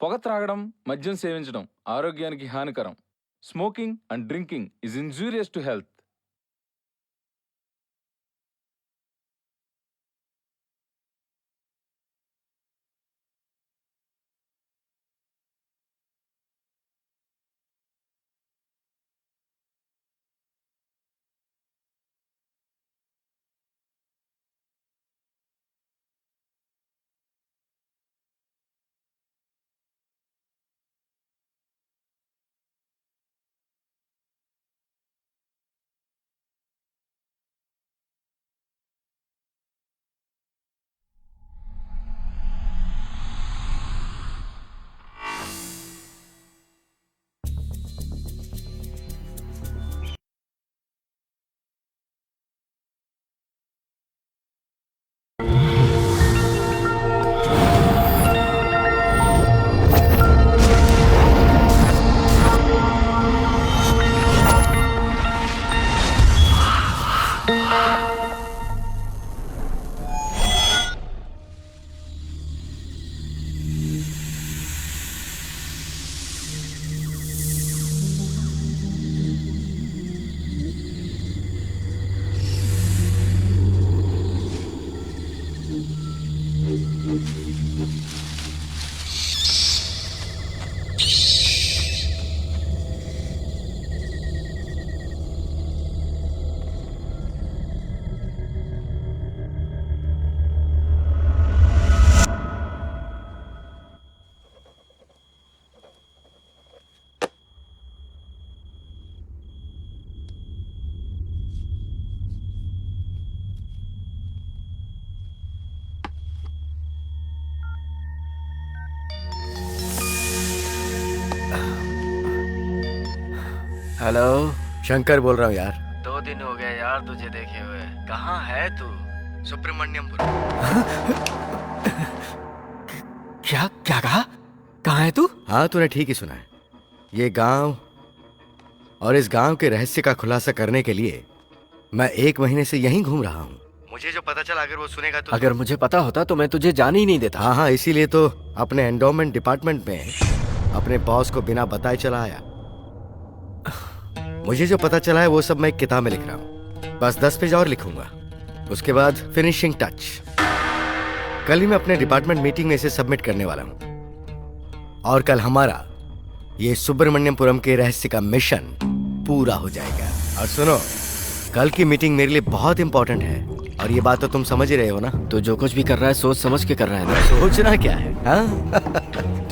పొగ త్రాగడం, మద్యం సేవించడం ఆరోగ్యానికి హానికరం. Smoking and drinking is injurious to health. Hello, Shankar बोल रहा हूँ यार। 2 दिन हो गए यार तुझे देखे हुए। कहाँ है तू? सुब्रमण्यमपुर। क्या क्या कहा? कहाँ है तू? हाँ, तूने ठीक ही सुना है। ये गांव और इस गांव के रहस्य का खुलासा करने के लिए मैं 1 महीने से यहीं घूम रहा हूँ। मुझे जो पता चला अगर वो सुनेगा तो अगर मुझे पता होता तो मैं तुझे जाने ही नहीं देता। हाँ हाँ, इसीलिए तो अपने एंडोमेंट डिपार्टमेंट में अपने बॉस को बिना बताए चला आया। मुझे जो पता चला है वो सब मैं एक किताब में लिख रहा हूँ। बस 10 पेज और लिखूंगा, उसके बाद फिनिशिंग टच। कल ही मैं अपने डिपार्टमेंट मीटिंग में इसे सबमिट करने वाला हूँ और कल हमारा ये सुब्रमण्यपुरम के रहस्य का मिशन पूरा हो जाएगा। और सुनो, कल की मीटिंग मेरे लिए बहुत इंपॉर्टेंट है और ये बात तो तुम समझ ही रहे हो ना। तो जो कुछ भी कर रहा है सोच समझ के कर रहा है ना। सोचना क्या है? हाँ?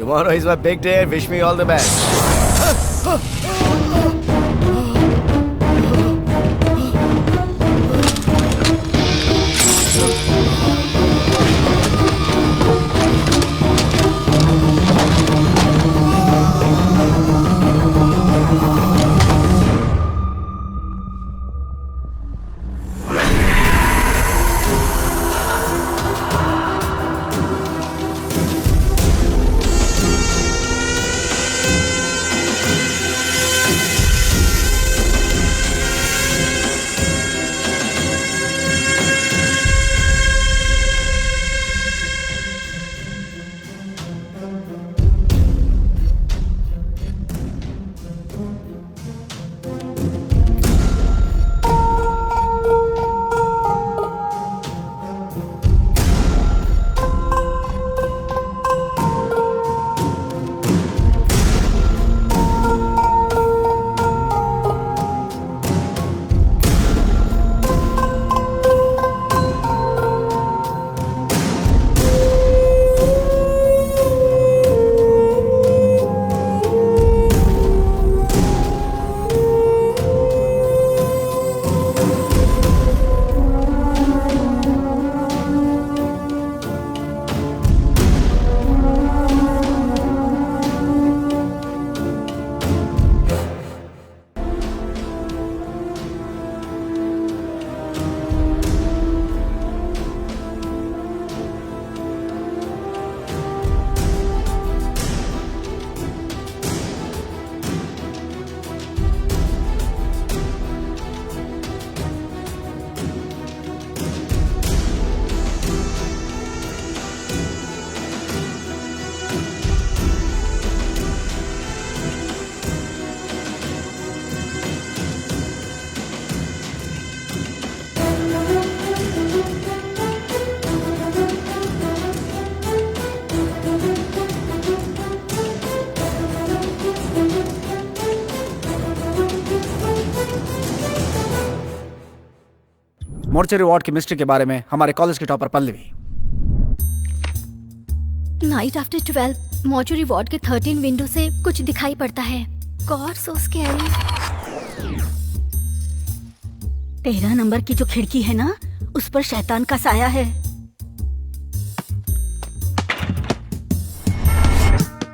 Tomorrow is my big day. Wish me all the best. Mortuary ward की मिस्ट्री के बारे में हमारे कॉलेज की topper Pallavi. Night after 12 mortuary ward के 13 विंडो से कुछ दिखाई पड़ता है। गॉड सो स्कैरी। 13 नंबर की जो खिड़की है ना, उस पर शैतान का साया है।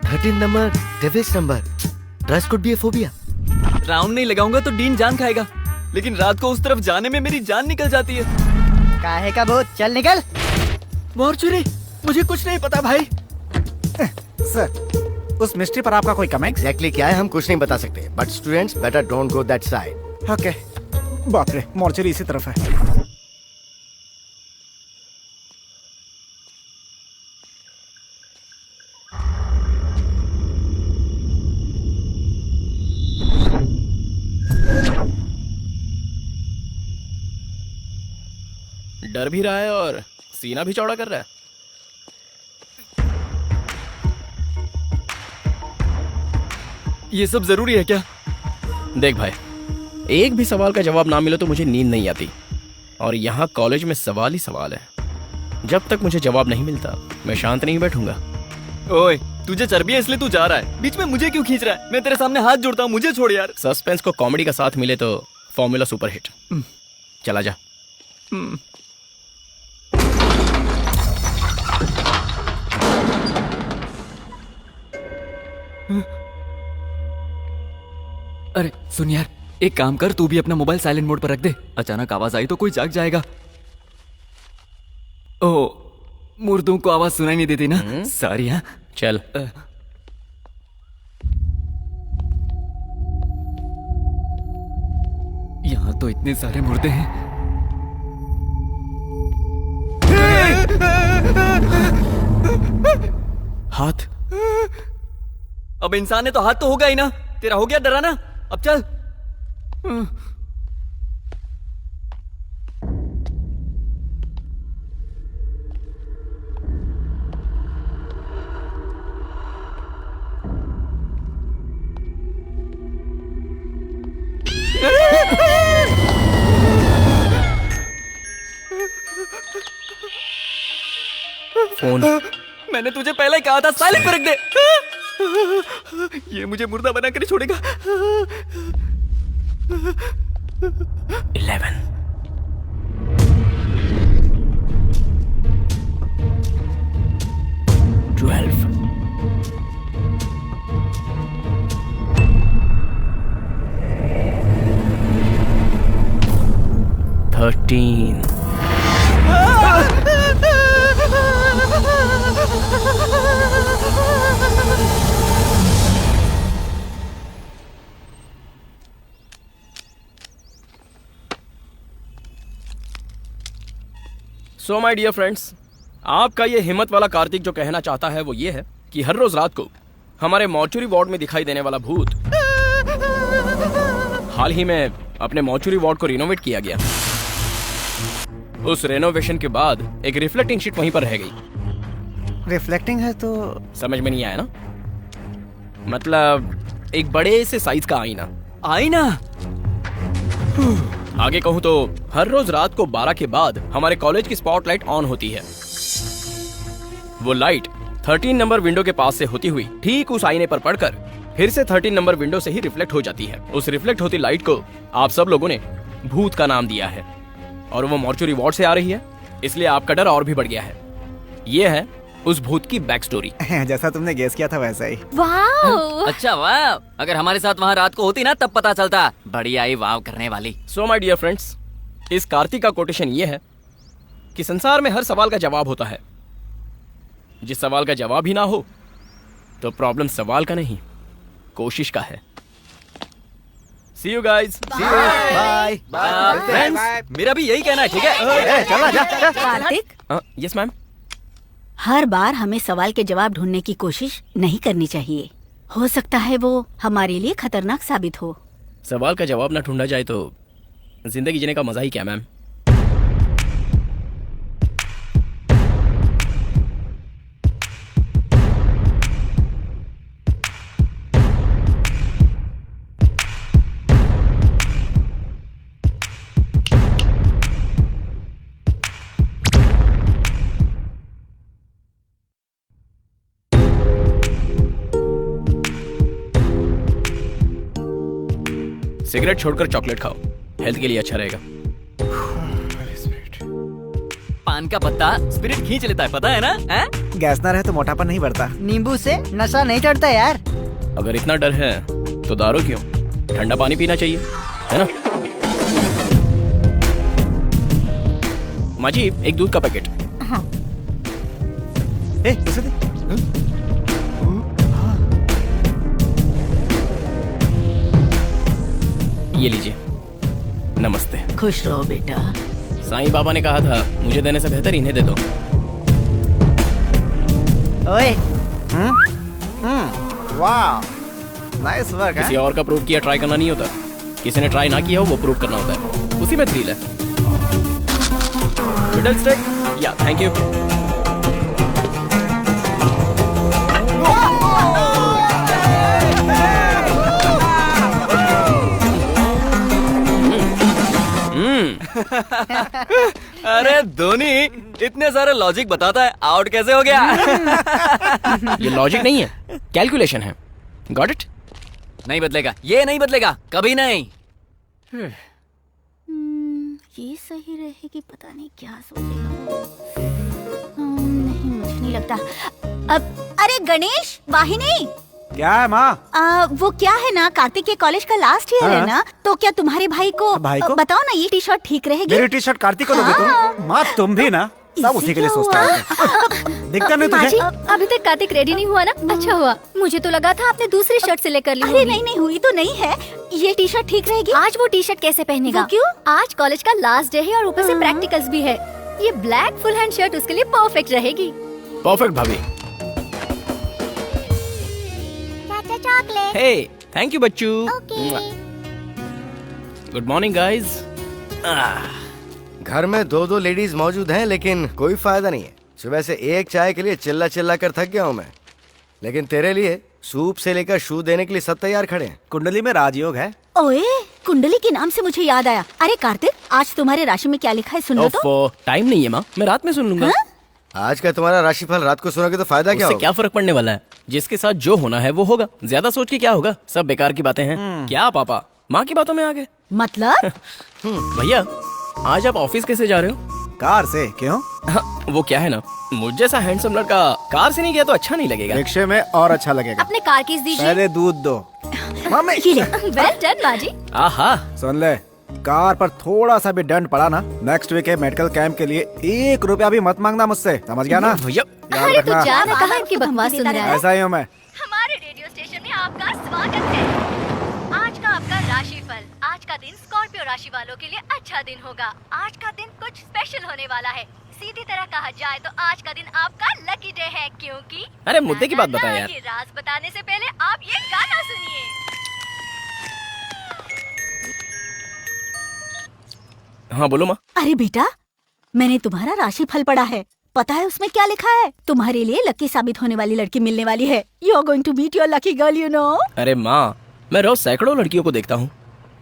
13 number, devil's number. Trust could be a phobia. Round नहीं लगाऊंगा तो डीन जान खाएगा, लेकिन रात को उस तरफ जाने में मेरी जान निकल जाती है। काहे का भूत, चल निकल। मॉर्चरी, मुझे कुछ नहीं पता भाई। सर, उस मिस्ट्री पर आपका कोई कमेंट? एग्जैक्टली क्या है हम कुछ नहीं बता सकते, but students better don't go that side. Okay. बाप रे, मोर्चरी इसी तरफ है। डर भी रहा है और सीना भी चौड़ा कर रहा है। ये सब जरूरी है क्या? देख भाई, एक भी सवाल का जवाब ना मिले तो मुझे नींद नहीं आती, और यहाँ कॉलेज में सवाल ही सवाल है। जब तक मुझे जवाब नहीं मिलता मैं शांत नहीं बैठूंगा। ओए, तुझे चर्बी है इसलिए तू जा रहा है, बीच में मुझे क्यों खींच रहा है? मैं तेरे सामने हाथ जोड़ता हूँ, मुझे छोड़ यार। सस्पेंस को कॉमेडी का साथ मिले तो फॉर्मूला सुपर हिट। चला जा। अरे सुन यार, एक काम कर, तू भी अपना मोबाइल साइलेंट मोड पर रख दे। अचानक आवाज आई तो कोई जाग जाएगा। ओ, मुर्दों को आवाज सुनाई नहीं देती ना? सॉरी। हाँ चल। यहाँ तो इतने सारे मुर्दे हैं। हाथ। अब इंसान है तो हाथ तो होगा ही ना। तेरा हो गया डराना, अब चल। फोन। मैंने तुझे पहले ही कहा था साइलेंट पर रख दे। ये मुझे मुर्दा बना कर छोड़ेगा। 11 12 13 सो माय डियर फ्रेंड्स, आपका ये हिम्मत वाला कार्तिक जो कहना चाहता है वो ये है कि हर रोज रात को हमारे मॉर्चुरी वार्ड में दिखाई देने वाला भूत हाल ही में अपने मॉर्चुरी वार्ड को रिनोवेट किया गया। उस रेनोवेशन के बाद एक रिफ्लेक्टिंग शीट वहीं पर रह गई। रिफ्लेक्टिंग है तो समझ में नहीं आया ना? मतलब एक बड़े से साइज का आईना। आईना? आगे कहूं तो हर रोज रात को 12 के बाद हमारे कॉलेज की स्पॉटलाइट ऑन होती है। वो लाइट 13 नंबर विंडो के पास से होती हुई ठीक उस आईने पर पड़कर फिर से 13 नंबर विंडो से ही रिफ्लेक्ट हो जाती है। उस रिफ्लेक्ट होती लाइट को आप सब लोगों ने भूत का नाम दिया है, और वो मॉर्चुरी वार्ड से आ रही है, इसलिए आपका डर और भी बढ़ गया है। ये है उस भूत की बैक स्टोरी। जैसा तुमने गेस किया था वैसा ही। वाह! अच्छा वाह, अगर हमारे साथ वहाँ रात को होती ना तब पता चलता। बड़ी आई वाव करने वाली। सो माय डियर फ्रेंड्स, इस कार्तिक का कोटेशन ये है कि संसार में हर सवाल का जवाब होता है। जिस सवाल का जवाब ही ना हो तो प्रॉब्लम सवाल का नहीं, कोशिश का है। See you guys. Bye. Friends, मेरा भी यही कहना है, ठीक है? चला जा। Kartik, yes ma'am. हर बार हमें सवाल के जवाब ढूंढने की कोशिश नहीं करनी चाहिए। हो सकता है वो हमारे लिए खतरनाक साबित हो। सवाल का जवाब ना ढूंढा जाए तो जिंदगी जीने का मजा ही क्या मैम। सिगरेट छोड़कर चॉकलेट खाओ, हेल्थ के लिए अच्छा रहेगा। पान का पत्ता स्पिरिट खींच लेता है, पता है ना? हैं? गैस ना रहे तो मोटापन नहीं बढ़ता। नींबू से नशा नहीं चढ़ता यार। अगर इतना डर है तो दारू क्यों? ठंडा पानी पीना चाहिए, है ना? माँ जी, एक दूध का पैकेट। इसे दे। ये लीजिए। नमस्ते। खुश रहो बेटा। साईं बाबा ने कहा था मुझे देने से बेहतर इन्हें दे दो। ओए, वाह, नाइस वर्क किसी है। और का प्रूव किया ट्राई करना नहीं होता, किसी ने ट्राई ना किया हो वो प्रूव करना होता है, उसी में थ्रिल है। मिडल स्टेक, या थैंक यू। अरे धोनी इतने सारे लॉजिक बताता है, आउट कैसे हो गया? ये लॉजिक नहीं है, कैलकुलेशन है। Got it? नहीं बदलेगा, ये नहीं बदलेगा, कभी नहीं। ये सही रहेगी, पता नहीं क्या सोचेगा। नहीं, मुझे नहीं लगता। अब अरे गणेश, वाहिनी, क्या है माँ? वो क्या है ना, कार्तिक के कॉलेज का लास्ट ईयर है हाँ। ना, तो क्या तुम्हारे भाई को बताओ ना, ये टी शर्ट ठीक रहेगी? मेरी टी शर्ट कार्तिक को दोगे तुम? माँ तुम भी ना, सब उसी के लिए सोचता है। दिखता नहीं माँ जी, तुझे? अभी तक कार्तिक रेडी नहीं हुआ ना? अच्छा हुआ, मुझे तो लगा था आपने दूसरी शर्ट सिलेक्ट कर ली अरे होगी। नहीं नहीं, हुई तो नहीं है। ये टी शर्ट ठीक रहेगी? आज वो टी शर्ट कैसे पहनेगा? वो क्यों? आज कॉलेज का लास्ट डे है और ऊपर से प्रैक्टिकल्स भी है। ये ब्लैक फुल हैंड शर्ट उसके लिए परफेक्ट रहेगी। परफेक्ट भाभी। चॉकलेट। हे, थैंक यू बच्चू। Good morning guys. घर में दो दो लेडीज मौजूद हैं लेकिन कोई फायदा नहीं है। सुबह से एक चाय के लिए चिल्ला चिल्ला कर थक गया हूँ मैं, लेकिन तेरे लिए सूप से लेकर शू देने के लिए सब तैयार खड़े हैं। कुंडली में राजयोग है। ओए, कुंडली के नाम से मुझे याद आया। अरे कार्तिक, आज तुम्हारे राशि में क्या लिखा है, सुन लो तो। टाइम नहीं है माँ, मैं रात में सुन लूंगा। आज का तुम्हारा राशिफल रात को सुनोगे तो फायदा क्या उससे होगा? क्या फर्क पड़ने वाला है? जिसके साथ जो होना है वो होगा। ज्यादा सोच के क्या होगा, सब बेकार की बातें हैं। क्या पापा माँ की बातों में आ गए? मतलब भैया, आज आप ऑफिस कैसे जा रहे हो? कार से? क्यों? हाँ, वो क्या है ना, मुझ जैसा हैंडसम लड़का कार से नहीं गया तो अच्छा नहीं लगेगा। रिक्शे में और अच्छा लगेगा। अपने कार कीज दीजिए। पहले दूध दो। मम्मी, ये ले। वेल डन माँ जी। आहा, सुन ले, कार पर थोड़ा सा भी दंड पड़ा ना, नेक्स्ट वीक के मेडिकल कैंप के लिए 1 रुपया भी मत मांगना मुझसे, समझ गया ना? भैया याद अरे तू रखना। जा, मैं कहाँ इनकी बकवास सुन रहा है। ऐसा ही हूँ मैं। हमारे रेडियो स्टेशन में आपका स्वागत है। आज का आपका राशिफल। आज का दिन स्कॉर्पियो राशि वालों के लिए अच्छा दिन होगा। आज का दिन कुछ स्पेशल होने वाला है। सीधी तरह कहा जाए तो आज का दिन आपका लकी डे है, क्योंकि अरे मुद्दे की बात बता यार। ये राज बताने से पहले आप ये गाना सुनिए। हाँ बोलो माँ। अरे बेटा, मैंने तुम्हारा राशि फल पढ़ा है। पता है उसमें क्या लिखा है? तुम्हारे लिए लकी साबित होने वाली लड़की मिलने वाली है। You are going to meet your lucky girl, you know. अरे माँ, मैं रोज सैकड़ों लड़कियों को देखता हूँ,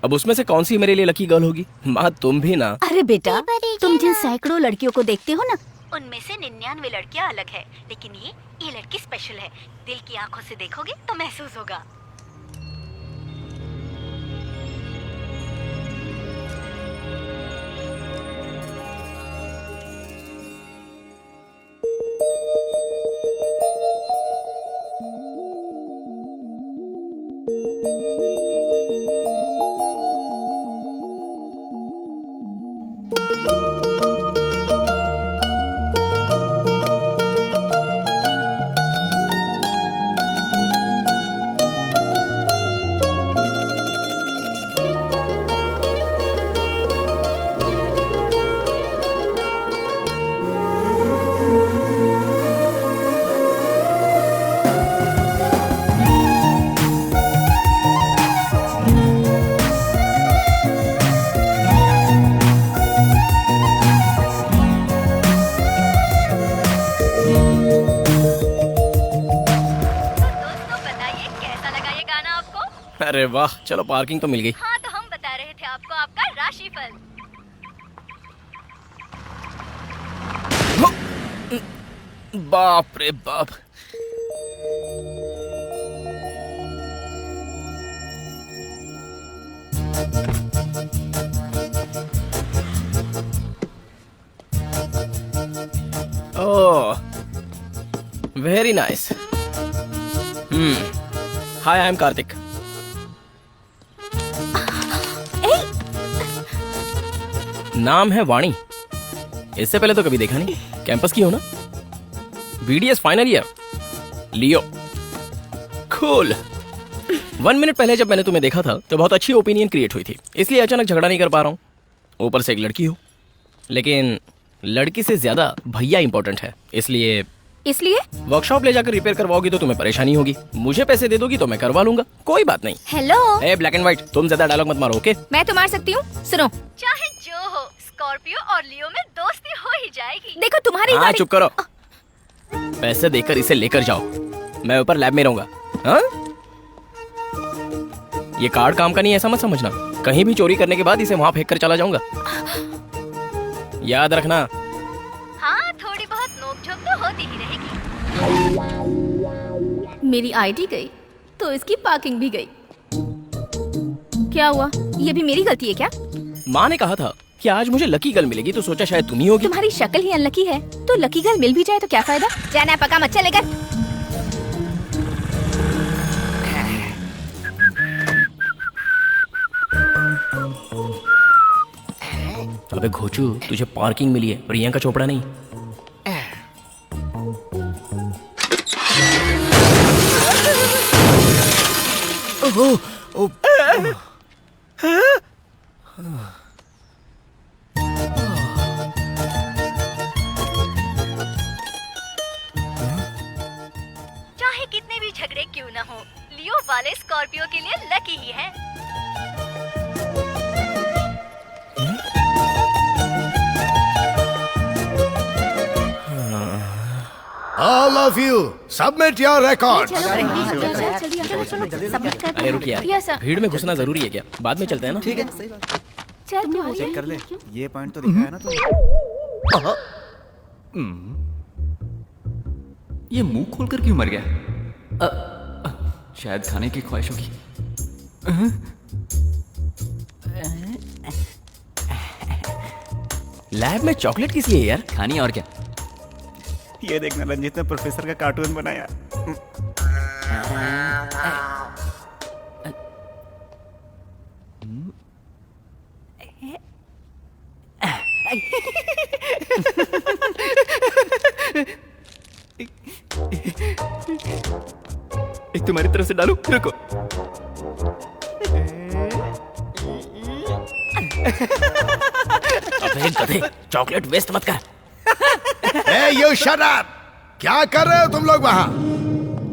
अब उसमें से कौन सी मेरे लिए लकी गर्ल होगी? माँ तुम भी ना। अरे बेटा, तुम जिन सैकड़ों लड़कियों को देखते हो ना, उनमें से 99 लड़कियां अलग है, लेकिन ये लड़की स्पेशल है। दिल की आंखों से देखोगे तो महसूस होगा। अरे वाह, चलो पार्किंग तो मिल गई। हाँ, तो हम बता रहे थे आपको आपका राशिफल। बाप रे बाप। Oh, very nice. Hi, I am Kartik. नाम है वाणी। इससे पहले तो कभी देखा नहीं। कैंपस की हो ना? BDS final year. Leo, cool. 1 minute पहले जब मैंने तुम्हें देखा था तो बहुत अच्छी ओपिनियन क्रिएट हुई थी, इसलिए अचानक झगड़ा नहीं कर पा रहा हूँ। ऊपर से एक लड़की हो, लेकिन लड़की से ज्यादा भैया इंपॉर्टेंट है, इसलिए वर्कशॉप ले जाकर रिपेयर करवाओगी तो तुम्हें परेशानी होगी। मुझे पैसे दे दोगी तो मैं करवा लूंगा, कोई बात नहीं। Hello, A black and white, तुम ज्यादा डायलॉग मत मारो, ओके? मैं तो मार सकती हूँ। सुनो, चाहे जो हो, स्कॉर्पियो और लियो में दोस्ती हो ही जाएगी। देखो तुम्हारी हाँ, चुप करो। पैसे देकर इसे लेकर जाओ, मैं ऊपर लैब में रहूंगा। हाँ? ये कार्ड काम का नहीं, ऐसा मत समझना। कहीं भी चोरी करने के बाद इसे वहां फेंक कर चला जाऊंगा, याद रखना। हाँ, थोड़ी बहुत नोक-झोंक तो होती ही रहेगी। मेरी आईडी गई तो इसकी पार्किंग भी गई। क्या हुआ? ये भी मेरी गलती है क्या? माँ ने कहा था कि आज मुझे लकी गर्ल मिलेगी, तो सोचा शायद तुम ही होगी। तुम्हारी शक्ल ही अनलकी है, तो लकी गर्ल मिल भी जाए तो क्या फायदा? जाना पका मत चलेगा। अबे घोचू, तुझे पार्किंग मिली है, प्रियंका चोपड़ा नहीं। चाहे कितने भी झगड़े क्यों न हो, लियो वाले स्कॉर्पियो के लिए लकी ही है। All of you, submit your records. अरे रुक यार, भीड़ में घुसना जरूरी है क्या? बाद में चलते हैं ना। ठीक है, चेक कर ले, ये पॉइंट तो दिखाया ना तूने। ये मुंह खोलकर क्यों मर गया? शायद खाने की ख्वाहिश होगी। लैब में चॉकलेट किस लिए यार? खानी और क्या? ये देखना, रंजीत ने प्रोफेसर का कार्टून बनाया। एक तुम्हारी तरफ से डालू, रुको। अबे गधे, चॉकलेट वेस्ट मत कर। Hey, you shut up! क्या कर रहे हो तुम लोग वहाँ?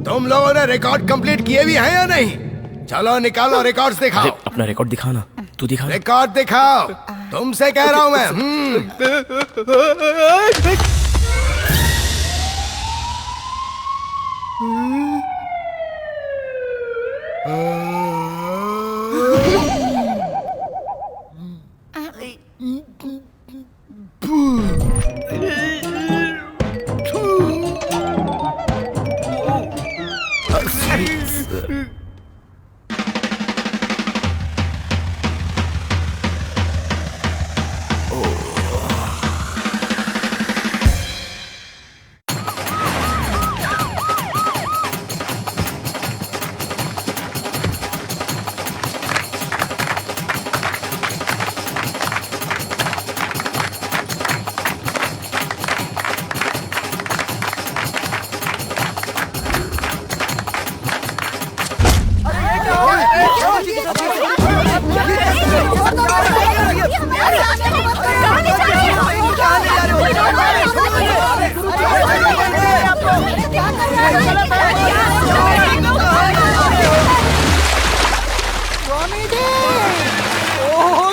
तुम लोगों ने रिकॉर्ड कंप्लीट किए भी हैं या नहीं? चलो निकालो रिकॉर्ड्स दिखाओ। अपना रिकॉर्ड दिखाना, तू दिखा। रिकॉर्ड दिखाओ, तुमसे कह रहा हूँ मैं।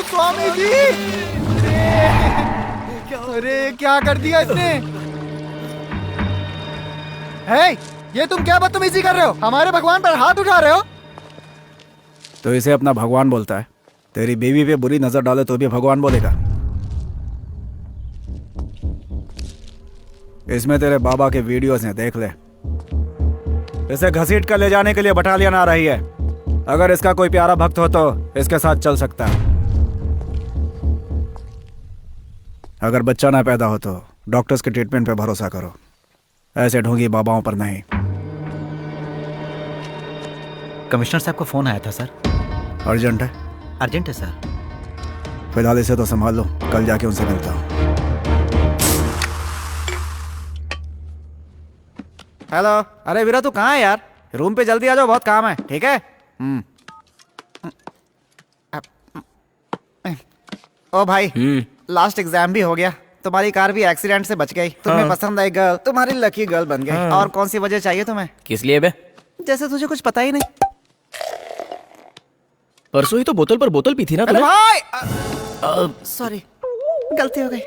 स्वामी जी, अरे क्या कर दिया इसने? हे, ये तुम क्या बदतमीजी कर रहे हो? हमारे भगवान पर हाथ उठा रहे हो? तो इसे अपना भगवान बोलता है। तेरी बीवी पे बुरी नजर डाले तो भी भगवान बोलेगा। इसमें तेरे बाबा के वीडियोस हैं, देख ले। इसे घसीट कर ले जाने के लिए बटालियन आ रही है। अगर इसका कोई प्यारा भक्त हो तो इसके साथ चल सकता है। अगर बच्चा ना पैदा हो तो डॉक्टर्स के ट्रीटमेंट पे भरोसा करो, ऐसे ढोंगी बाबाओं पर नहीं। कमिश्नर साहब को फोन आया था सर। अर्जेंट है? अर्जेंट है सर। फिलहाल इसे तो संभाल लो, कल जाके उनसे मिलता हूँ। हेलो, अरे वीरा तू कहाँ है यार? रूम पे जल्दी आ जाओ, बहुत काम है। ठीक है? ओ भाई, लास्ट एग्जाम भी हो गया, तुम्हारी कार भी एक्सीडेंट से बच गई, तुम्हें पसंद आई गर्ल, तुम्हारी लकी गर्ल बन गई। और कौन सी वजह चाहिए तुम्हें? किस लिए बे? जैसे तुझे कुछ पता ही नहीं। परसों ही तो बोतल पर बोतल पी थी ना अरे तूने? भाई सॉरी, गलती हो गई।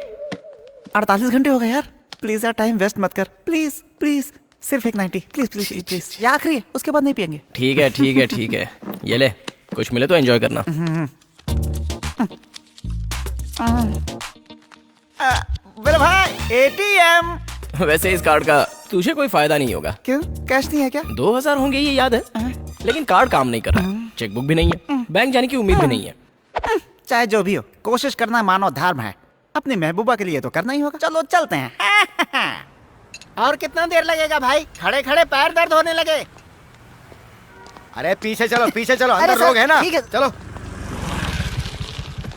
48 घंटे हो गए यार, प्लीज यार टाइम वेस्ट मत कर, प्लीज प्लीज। सिर्फ एक 90, प्लीज प्लीज प्लीज। ये आखिरी है, उसके बाद नहीं पियेंगे। ठीक है ठीक है ठीक है, ये ले, कुछ मिले तो एंजॉय करना। मेरे भाई ATM। वैसे इस कार्ड का तुझे कोई फायदा नहीं होगा। क्यों, कैश नहीं है क्या? 2000 होंगे ये याद है, लेकिन कार्ड काम नहीं कर रहा, चेकबुक भी नहीं है, बैंक जाने की उम्मीद भी नहीं है। चाहे जो भी हो, कोशिश करना मानव धर्म है, अपनी महबूबा के लिए तो करना ही होगा। चलो चलते हैं। और कितना देर लगेगा भाई? खड़े खड़े पैर दर्द होने लगे। अरे पीछे चलो, पीछे चलो, अंदर लोग है ना। चलो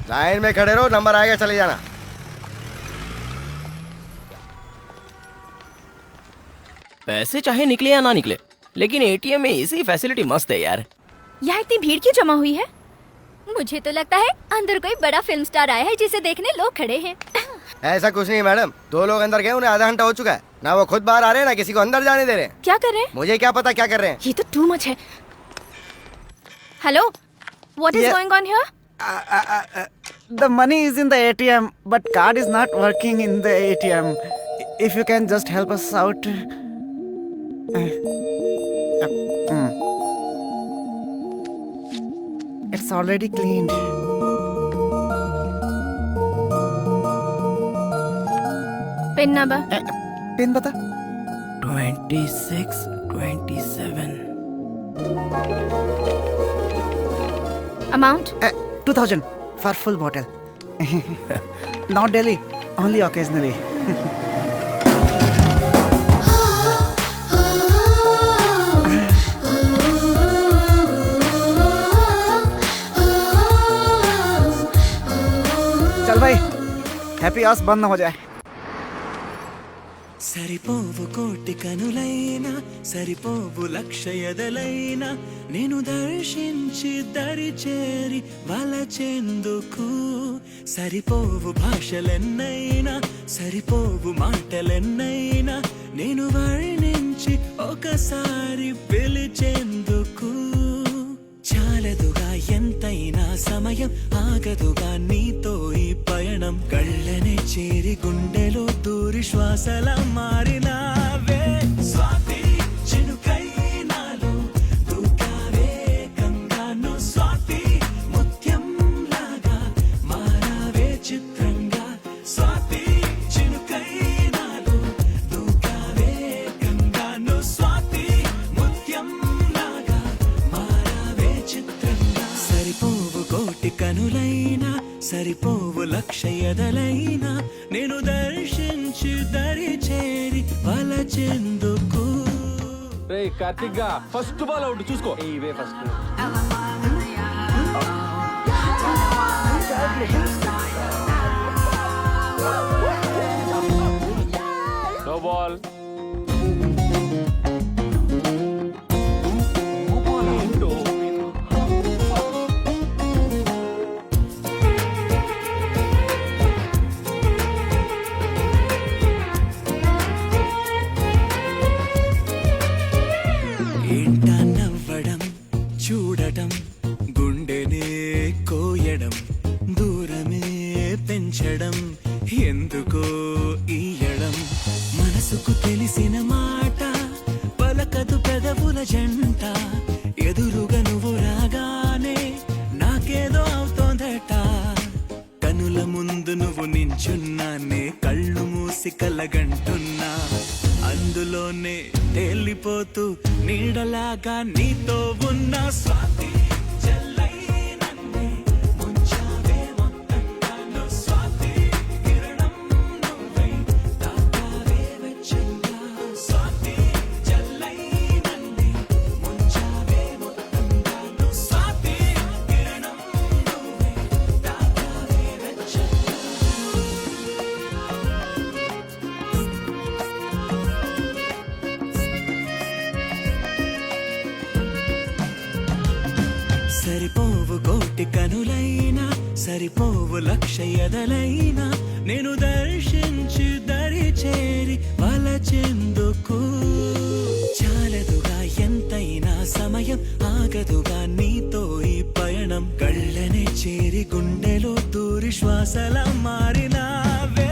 लाइन में खड़े रहो, नंबर आएगा चले जाना। पैसे चाहे निकले या ना निकले, लेकिन ATM में ऐसी फैसिलिटी मस्त है यार। यहाँ इतनी भीड़ क्यों जमा हुई है? मुझे तो लगता है अंदर कोई बड़ा फिल्म स्टार आया है जिसे देखने लोग खड़े हैं। ऐसा कुछ नहीं मैडम, 2 लोग अंदर गए, उन्हें आधा घंटा हो चुका है ना। वो खुद बाहर आ रहे हैं ना किसी को अंदर जाने दे रहे हैं। क्या कर रहे हैं? मुझे क्या पता क्या कर रहे हैं। ये तो टू मच है। Hello, what is going on here? The money is in the ATM, but card is not working in the ATM. If you can just help us out. It's already cleaned. Pin number? Pin बता। 26 27। Amount? 2000 for full bottle. Not daily, only occasionally. चल भाई, happy hours बंद ना हो जाए। సరిపోవు కోటి కనులైనా సరిపోవు లక్షయదలైనా నేను దర్శించి దరి చేరి వలచెందుకు సరిపోవు భాషలెన్నైనా సరిపోవు మాటలెన్నైనా నేను వర్ణించి ఒకసారి పిలిచెందుకు చాలదుగా ఎంతైనా సమయం ఆగదుగా నీతో ఈ పయనం కళ్ళనే చేరి గుండెలో దూరి శ్వాసల మారినావే స్వాతి చినుకై నాలో దూకావే గంగాను స్వాతి ముత్యం లాగా మారావే చిత్రంగా స్వాతి చినుకై నాలో దూకావే గంగాను స్వాతి ముత్యం లాగా మారావే చిత్రంగా సరిపోవు కోటి కనులైనా సరిపోవు లక్షయదలైనా నేను దర్శించి దరి చేరి వలచెందుకు. రే కార్తిక్ గా ఫస్ట్ బాల్ అవుట్ చూసుకో. ఇవే ఫస్ట్. No ball. ఏంటా నవ్వడం చూడటం గుండెనే కోయడం దూరమే పెంచడం ఎందుకో ఈయడం మనసుకు తెలిసిన మాట పలకదు పెదవుల జంట ఎదురుగా నువ్వు రాగానే నాకేదో అవుతోందట కనుల ముందు నువ్వు నించున్నానే కళ్ళు మూసి కలగంటున్నా అందులోనే తేలిపోతూ నీడలాగా నీతో ఉన్న స్వాతి సరిపోవు కోటి కనులైనా సరిపోవు లక్ష ఎదలైనా నేను దర్శించి దరి చేరి వలచెందుకు చాలదుగా ఎంతైనా సమయం ఆగదుగా నీతో ఈ పయనం కళ్ళనే చేరి గుండెలో దూరి శ్వాసల మారినావే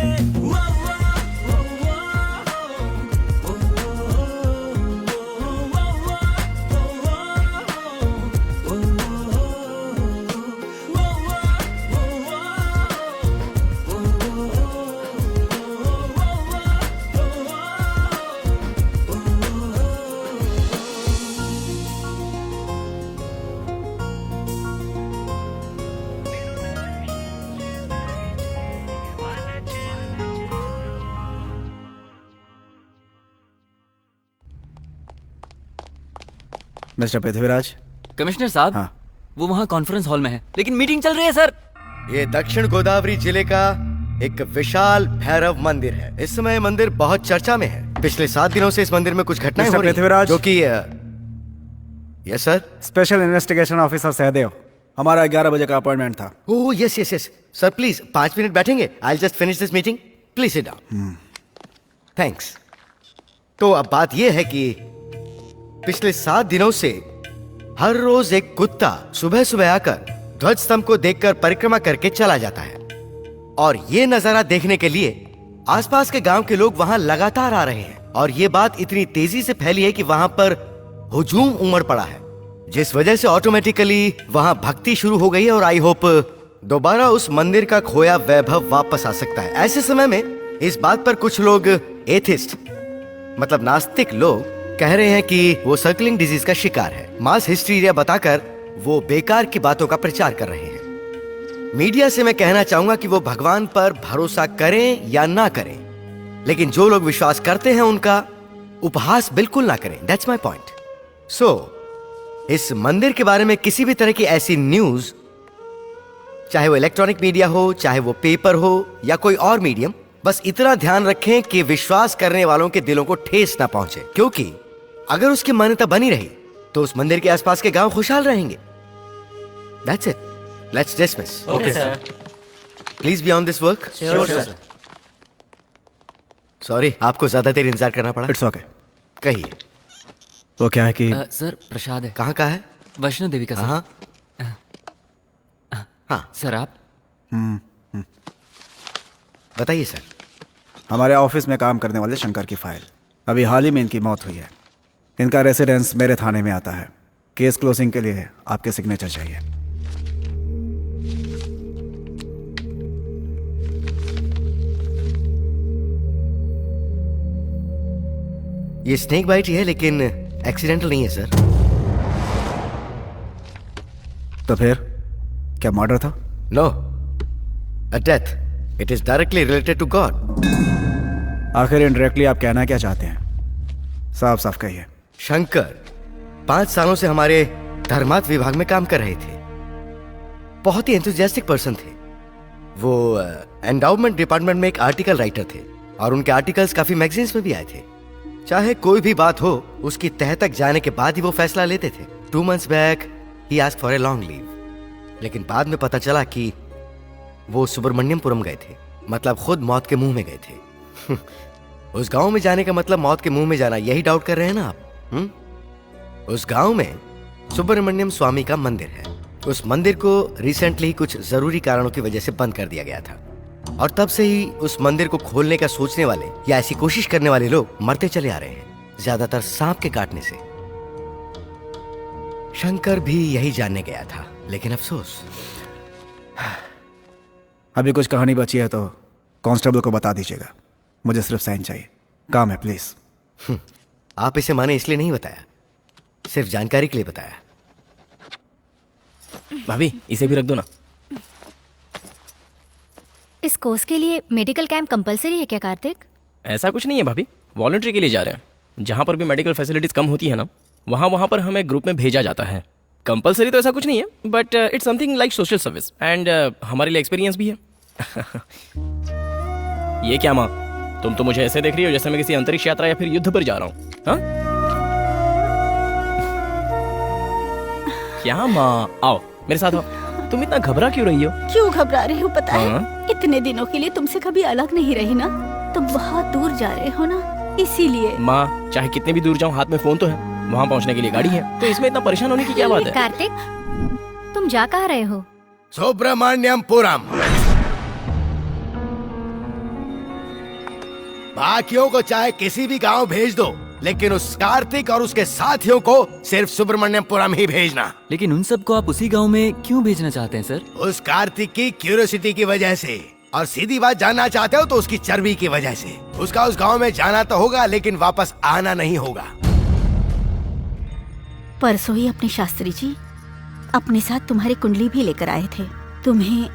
मिस्टर पृथ्वीराज। कमिश्नर साहब, हाँ। वो वहाँ कॉन्फ्रेंस हॉल में है, लेकिन मीटिंग चल रही है सर। ये दक्षिण गोदावरी जिले का एक विशाल भैरव मंदिर है। इस समय मंदिर बहुत चर्चा में है। पिछले 7 दिनों से इस मंदिर में कुछ घटनाएं मिस्टर हो रही हैं, पृथ्वीराज। जो कि yes sir. Special investigation officer Sahdev, हमारा 11 बजे का अपॉइंटमेंट था। Oh yes yes yes sir, please 5 minute बैठेंगे? I just finish this meeting, please sit down. Thanks. तो अब बात यह है कि पिछले 7 दिनों से हर रोज एक कुत्ता सुबह सुबह आकर ध्वज स्तंभ को देखकर परिक्रमा करके चला जाता है, और ये नजारा देखने के लिए आसपास के गांव के लोग वहां लगातार आ रहे हैं। और ये बात इतनी तेजी से फैली है कि वहां पर हुजूम उमड़ पड़ा है, जिस वजह से ऑटोमेटिकली वहां भक्ति शुरू हो गई है। और आई होप दोबारा उस मंदिर का खोया वैभव वापस आ सकता है। ऐसे समय में इस बात पर कुछ लोग एथिस्ट मतलब नास्तिक लोग कह रहे हैं कि वो सर्कलिंग डिजीज का शिकार है। मास हिस्टीरिया बताकर वो बेकार की बातों का प्रचार कर रहे हैं। मीडिया से मैं कहना चाहूंगा कि वो भगवान पर भरोसा करें या ना करें, लेकिन जो लोग विश्वास करते हैं उनका उपहास बिल्कुल ना करें। That's my point. सो इस मंदिर के बारे में किसी भी तरह की ऐसी न्यूज, चाहे वो इलेक्ट्रॉनिक मीडिया हो, चाहे वो पेपर हो या कोई और मीडियम, बस इतना ध्यान रखें कि विश्वास करने वालों के दिलों को ठेस ना पहुंचे, क्योंकि अगर उसकी मान्यता बनी रही तो उस मंदिर के आसपास के गांव खुशहाल रहेंगे। That's it. Let's dismiss. Okay, sir. Please be on this work. Sure, sir. Sorry, आपको ज्यादा देर इंतजार करना पड़ा। It's okay. कहिए। वो क्या है कि सर प्रसाद है। कहाँ का है? वैष्णो देवी का सर। हाँ हाँ सर आप बताइए सर। हमारे ऑफिस में काम करने वाले शंकर की फाइल, अभी हाल ही में इनकी मौत हुई है। इनका रेसिडेंस मेरे थाने में आता है। केस क्लोजिंग के लिए आपके सिग्नेचर चाहिए। ये स्नेक बाइट ही है, लेकिन एक्सीडेंटल नहीं है सर। तो फिर क्या मर्डर था? No, a death. It is directly related to God. आखिर इनडायरेक्टली आप कहना क्या चाहते हैं? साफ साफ कहिए। शंकर 5 सालों से हमारे धर्मार्थ विभाग में काम कर रहे थे। बहुत ही एंथुसियास्टिक पर्सन थे वो। एंडाउमेंट डिपार्टमेंट में एक आर्टिकल राइटर थे, और उनके आर्टिकल्स काफी मैगजीन्स में भी आए थे। चाहे कोई भी बात हो, उसकी तह तक जाने के बाद ही वो फैसला लेते थे। 2 months back he asked for a long leave, लेकिन बाद में पता चला कि वो सुब्रमण्यमपुरम गए थे, मतलब खुद मौत के मुंह में गए थे। उस गांव में जाने का मतलब मौत के मुंह में जाना, यही डाउट कर रहे हैं ना आप? उस गांव में सुब्रमण्यम स्वामी का मंदिर है। उस मंदिर को रिसेंटली ही कुछ जरूरी कारणों की वजह से बंद कर दिया गया था, और तब से ही उस मंदिर को खोलने का सोचने वाले या ऐसी कोशिश करने वाले लोग मरते चले आ रहे हैं, ज्यादातर सांप के काटने से। शंकर भी यही जानने गया था, लेकिन अफसोस। अभी कुछ कहानी बची है तो कांस्टेबल को बता दीजिएगा। मुझे सिर्फ साइन चाहिए, काम है प्लीज। आप इसे माने इसलिए नहीं बताया, सिर्फ जानकारी के लिए बताया। भाभी इसे भी रख दो ना। इस कोर्स के लिए मेडिकल कैंप कंपलसरी है क्या कार्तिक? ऐसा कुछ नहीं है भाभी, वॉलंटरी के लिए जा रहे हैं। जहाँ पर भी मेडिकल फैसिलिटीज कम होती है ना, वहाँ पर हमें ग्रुप में भेजा जाता है। कंपलसरी तो ऐसा कुछ नहीं है, but it's something like social service, and हमारे लिए एक्सपीरियंस भी है। ये क्या माँ, तुम तो मुझे ऐसे देख रही हो जैसे मैं किसी अंतरिक्ष यात्रा या फिर युद्ध पर जा रहा हूँ। हाँ क्या माँ, आओ मेरे साथ आओ। तुम इतना घबरा क्यों रही हो? क्यों घबरा रही हो पता है? हाँ? इतने दिनों के लिए तुमसे कभी अलग नहीं रही ना, तुम बहुत दूर जा रहे हो ना, इसीलिए। माँ, चाहे कितने भी दूर जाऊँ, हाथ में फोन तो है, वहाँ पहुँचने के लिए गाड़ी है, तो इसमें इतना परेशान होने की क्या बात है? कार्तिक, तुम जा कहाँ रहे हो? सुब्रमण्यमपुरम। बाकियों को चाहे किसी भी गांव भेज दो, लेकिन उस कार्तिक और उसके साथियों को सिर्फ सुब्रमण्यमपुरम ही भेजना। लेकिन उन सबको आप उसी गांव में क्यों भेजना चाहते हैं सर? उस कार्तिक की क्यूरियोसिटी की वजह से, और सीधी बात जानना चाहते हो तो उसकी चर्बी की वजह से। उसका उस गांव में जाना तो होगा, लेकिन वापस आना नहीं होगा। परसों ही अपने शास्त्री जी अपने साथ तुम्हारी कुंडली भी लेकर आए थे। तुम्हें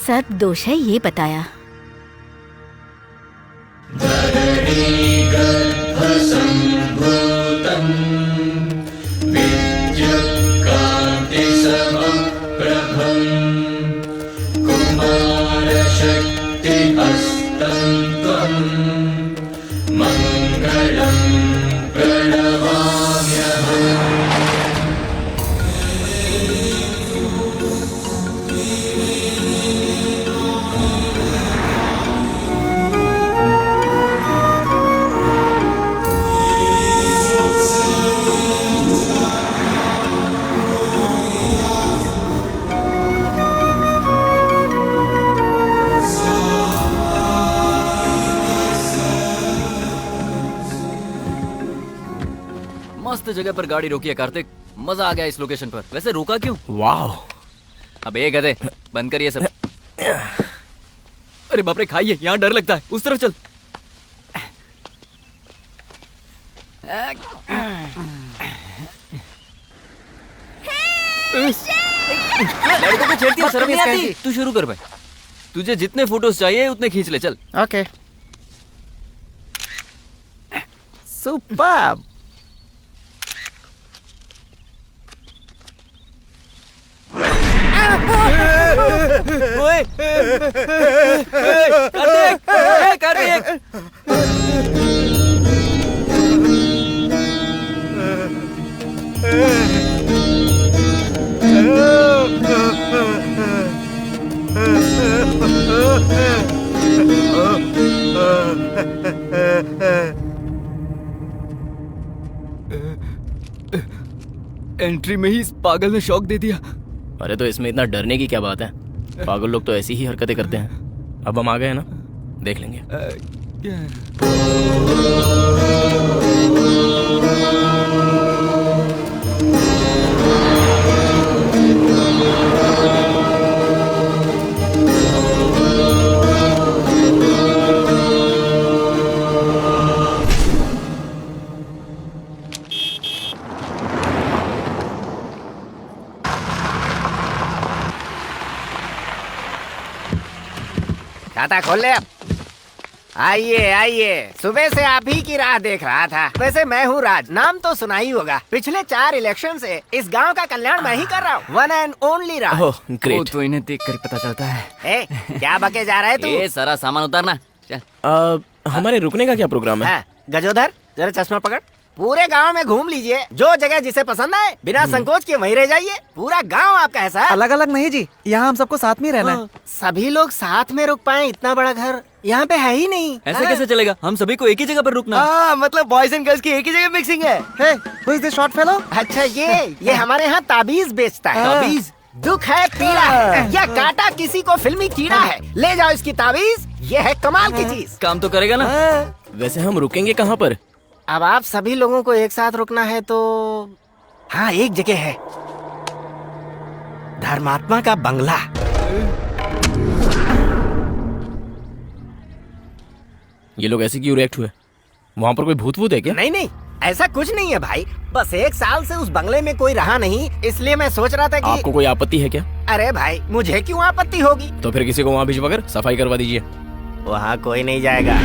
सर्प दोष है ये बताया। मस्त जगह पर गाड़ी रोकी है कार्तिक, मजा आ गया इस लोकेशन पर। वैसे रुका क्यों? वाह। अब एक गधे, बंद करिए सब। अरे बाप रे, खाइए, यहाँ डर लगता है, उस तरफ चल। लड़कों को छेड़ती है, शर्म नहीं आती? तू शुरू कर भाई, तुझे जितने फोटोज चाहिए उतने खींच ले, चल। ओके। सुपर्ब। ओए, कार्तिक, कार्तिक। एंट्री में ही इस पागल ने शॉक दे दिया। अरे तो इसमें इतना डरने की क्या बात है? पागल लोग तो ऐसी ही हरकतें करते हैं। अब हम आ गए ना, देख लेंगे। खाता खोल ले अब। आइए आइए, सुबह से आप ही की राह देख रहा था। वैसे मैं हूँ राज, नाम तो सुना ही होगा। पिछले 4 इलेक्शन से इस गांव का कल्याण मैं ही कर रहा हूँ। One and only Raj. Oh great. वो तो इन्हें देख कर पता चलता है। ए, क्या बके जा रहा है तू? ये सारा सामान उतारना। चल। हमारे रुकने का क्या प्रोग्राम है? गजोधर, जरा चश्मा पकड़। पूरे गांव में घूम लीजिए, जो जगह जिसे पसंद आए बिना संकोच के वहीं रह जाइए। पूरा गांव आपका है सर। अलग अलग नहीं जी, यहाँ हम सबको साथ में रहना है। सभी लोग साथ में रुक पाए, इतना बड़ा घर यहाँ पे है ही नहीं। ऐसे कैसे चलेगा? हम सभी को एक ही जगह पर रुकना। मतलब बॉयज एंड गर्ल्स की एक ही जगह मिक्सिंग है। Hey, who is this short fellow? अच्छा ये हमारे यहाँ ताबीज बेचता है। ताबीज? दुख है, पीड़ा है, या काटा किसी को फिल्मी कीड़ा है, ले जाओ इसकी ताबीज। ये है कमाल की चीज। काम तो करेगा ना? वैसे हम रुकेंगे कहाँ पर? अब आप सभी लोगों को एक साथ रुकना है तो हाँ, एक जगह है, धर्मात्मा का बंगला। ये लोग ऐसे क्यों रिएक्ट हुए? वहाँ पर कोई भूत वूत है क्या? नहीं नहीं, ऐसा कुछ नहीं है भाई। बस 1 साल से उस बंगले में कोई रहा नहीं, इसलिए मैं सोच रहा था कि आपको कोई आपत्ति है क्या? अरे भाई, मुझे क्यों आपत्ति होगी? तो फिर किसी को वहाँ भिजवा कर सफाई करवा दीजिए। वहाँ कोई नहीं जाएगा।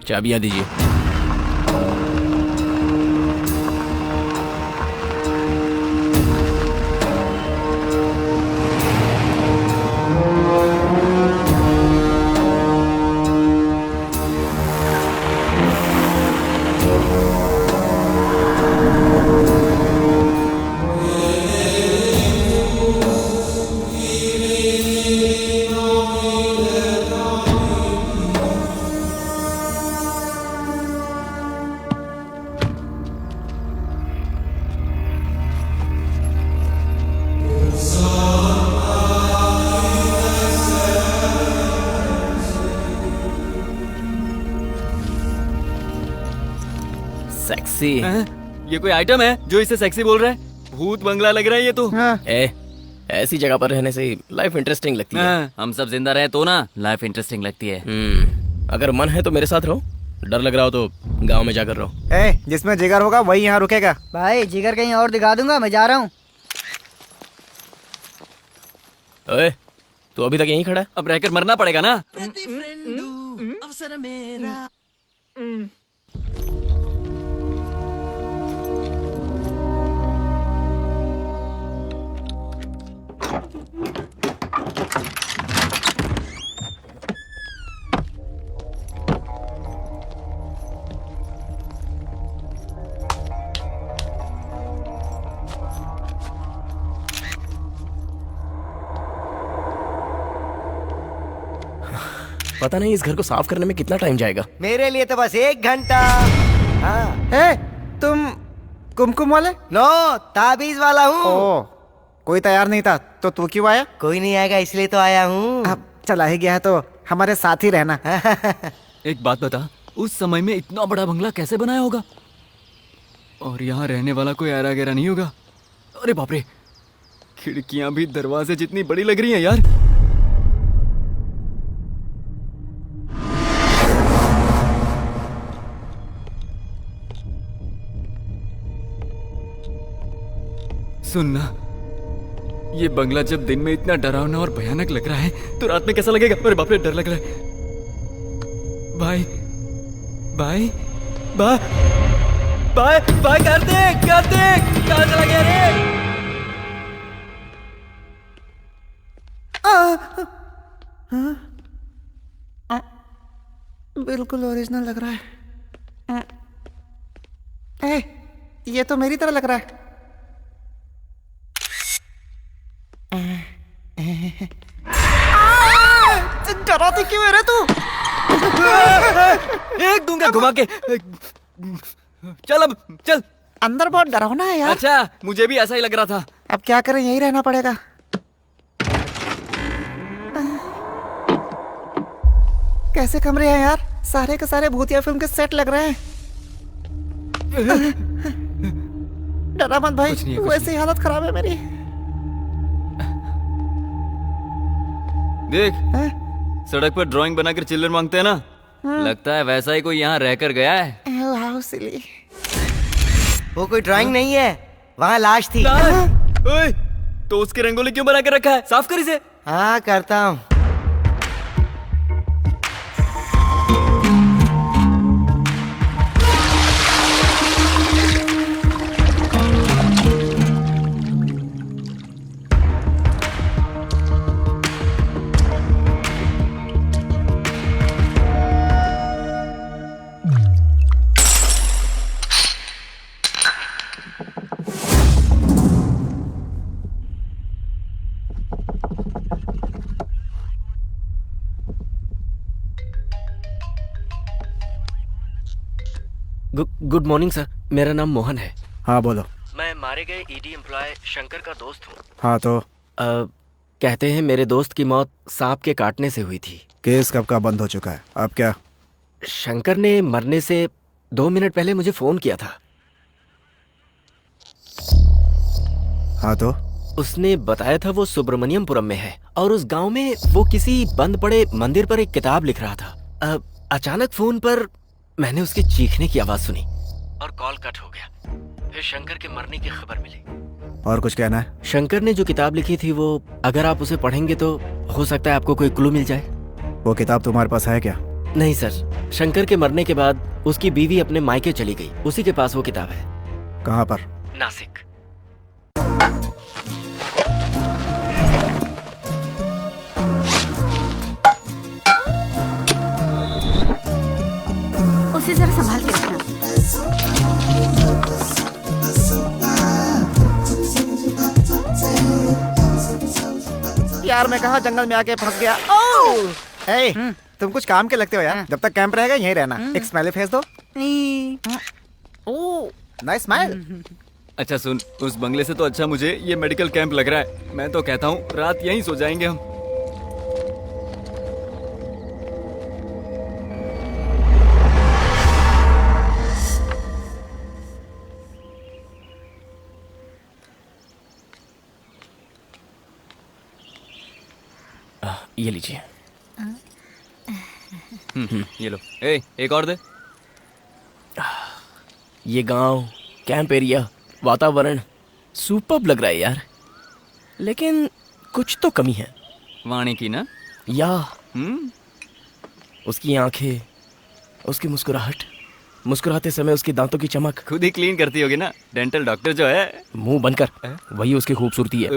चाबियाँ दीजिए। सेक्सी। ये कोई आइटम है जो इसे सेक्सी बोल रहा है? भूत बंगला लग रहा है ये तो। ऐसी जगह पर रहने से लाइफ इंटरेस्टिंग लगती है। हम सब जिंदा रहे तो ना लाइफ इंटरेस्टिंग लगती है। अगर मन है तो मेरे साथ रहो, डर लग रहा हो तो गांव में जाकर रहो। जिसमें जिगर होगा वही यहाँ रुकेगा। भाई जिगर कहीं और दिखा दूंगा, मैं जा रहा हूँ। ओए, तू अभी तक यहीं खड़ा है? अब रहकर मरना पड़ेगा ना। पता नहीं इस घर को साफ करने में कितना टाइम जाएगा। मेरे लिए तो बस 1 घंटा। तुम कुमकुम वाले? नो, ताबीज वाला हूँ। कोई तैयार नहीं था तो तू क्यों आया? कोई नहीं आएगा इसलिए तो आया हूँ। अब चला ही गया है तो हमारे साथ ही रहना। एक बात बता, उस समय में इतना बड़ा बंगला कैसे बनाया होगा? और यहाँ रहने वाला कोई आरा गहरा नहीं होगा? अरे बाप रे, खिड़कियां भी दरवाजे जितनी बड़ी लग रही हैं यार। सुनना, ये बंगला जब दिन में इतना डरावना और भयानक लग रहा है तो रात में कैसा लगेगा? अरे बाप रे, डर लग रहा है। भाई भाई भाई भाई भाई, कार्तिक कार्तिक, कहाँ चला गया रे? बिल्कुल ओरिजिनल लग रहा है। ये तो मेरी तरह लग रहा है। डराती क्यों है रे तू? एक दूंगा घुमा के। चल अब चल। अंदर बहुत डरावना है यार। अच्छा, मुझे भी ऐसा ही लग रहा था। अब क्या करें, यही रहना पड़ेगा। कैसे कमरे हैं यार, सारे के सारे भूतिया फिल्म के सेट लग रहे हैं। डरा मत भाई, वैसे ही हालत खराब है मेरी। देख, सड़क पर ड्राइंग बनाकर चिल्लर मांगते हैं ना, लगता है वैसा ही कोई यहाँ रहकर गया है। How silly. वो कोई ड्राइंग नहीं है, वहाँ लाश थी। ओए, तो उसकी रंगोली क्यों बना कर रखा है? साफ कर इसे। हाँ, करता हूँ। गुड मॉर्निंग सर, मेरा नाम मोहन है। हाँ बोलो। मैं मारे गए ईडी एम्प्लॉय शंकर का दोस्त हूँ। हाँ तो कहते हैं मेरे दोस्त की मौत सांप के काटने से हुई थी। केस कब का बंद हो चुका है, अब क्या? शंकर ने मरने से 2 मिनट पहले मुझे फोन किया था। हाँ तो? उसने बताया था वो सुब्रमण्यमपुरम में है और उस गांव में वो किसी बंद पड़े मंदिर पर एक किताब लिख रहा था। अचानक फोन पर मैंने उसके चीखने की आवाज सुनी और कॉल कट हो गया। फिर शंकर के मरने की खबर मिली। और कुछ कहना है? शंकर ने जो किताब लिखी थी वो अगर आप उसे पढ़ेंगे तो हो सकता है आपको कोई क्लू मिल जाए। वो किताब तुम्हारे पास है क्या? नहीं सर, शंकर के मरने के बाद उसकी बीवी अपने मायके चली गई, उसी के पास वो किताब है। कहाँ पर? नासिक। उसे जरा संभाल के रखना। यार मैं कहा जंगल में आके फंस गया। तुम कुछ काम के लगते हो यार। जब तक कैंप रहेगा यहीं रहना। एक स्माइली फेस दो। Nice smile. अच्छा सुन, उस बंगले से तो अच्छा मुझे ये मेडिकल कैंप लग रहा है। मैं तो कहता हूँ रात यहीं सो जाएंगे हम। ये लीजिए। ये लो। ए, एक और दे। ये गांव, कैंप एरिया, वातावरण सुपर्ब लग रहा है यार, लेकिन कुछ तो कमी है। वाणी की ना? या उसकी आंखें, उसकी मुस्कुराहट, मुस्कुराते समय उसके दांतों की चमक। खुद ही क्लीन करती होगी ना, डेंटल डॉक्टर जो है। मुंह बंद कर, वही उसकी खूबसूरती है।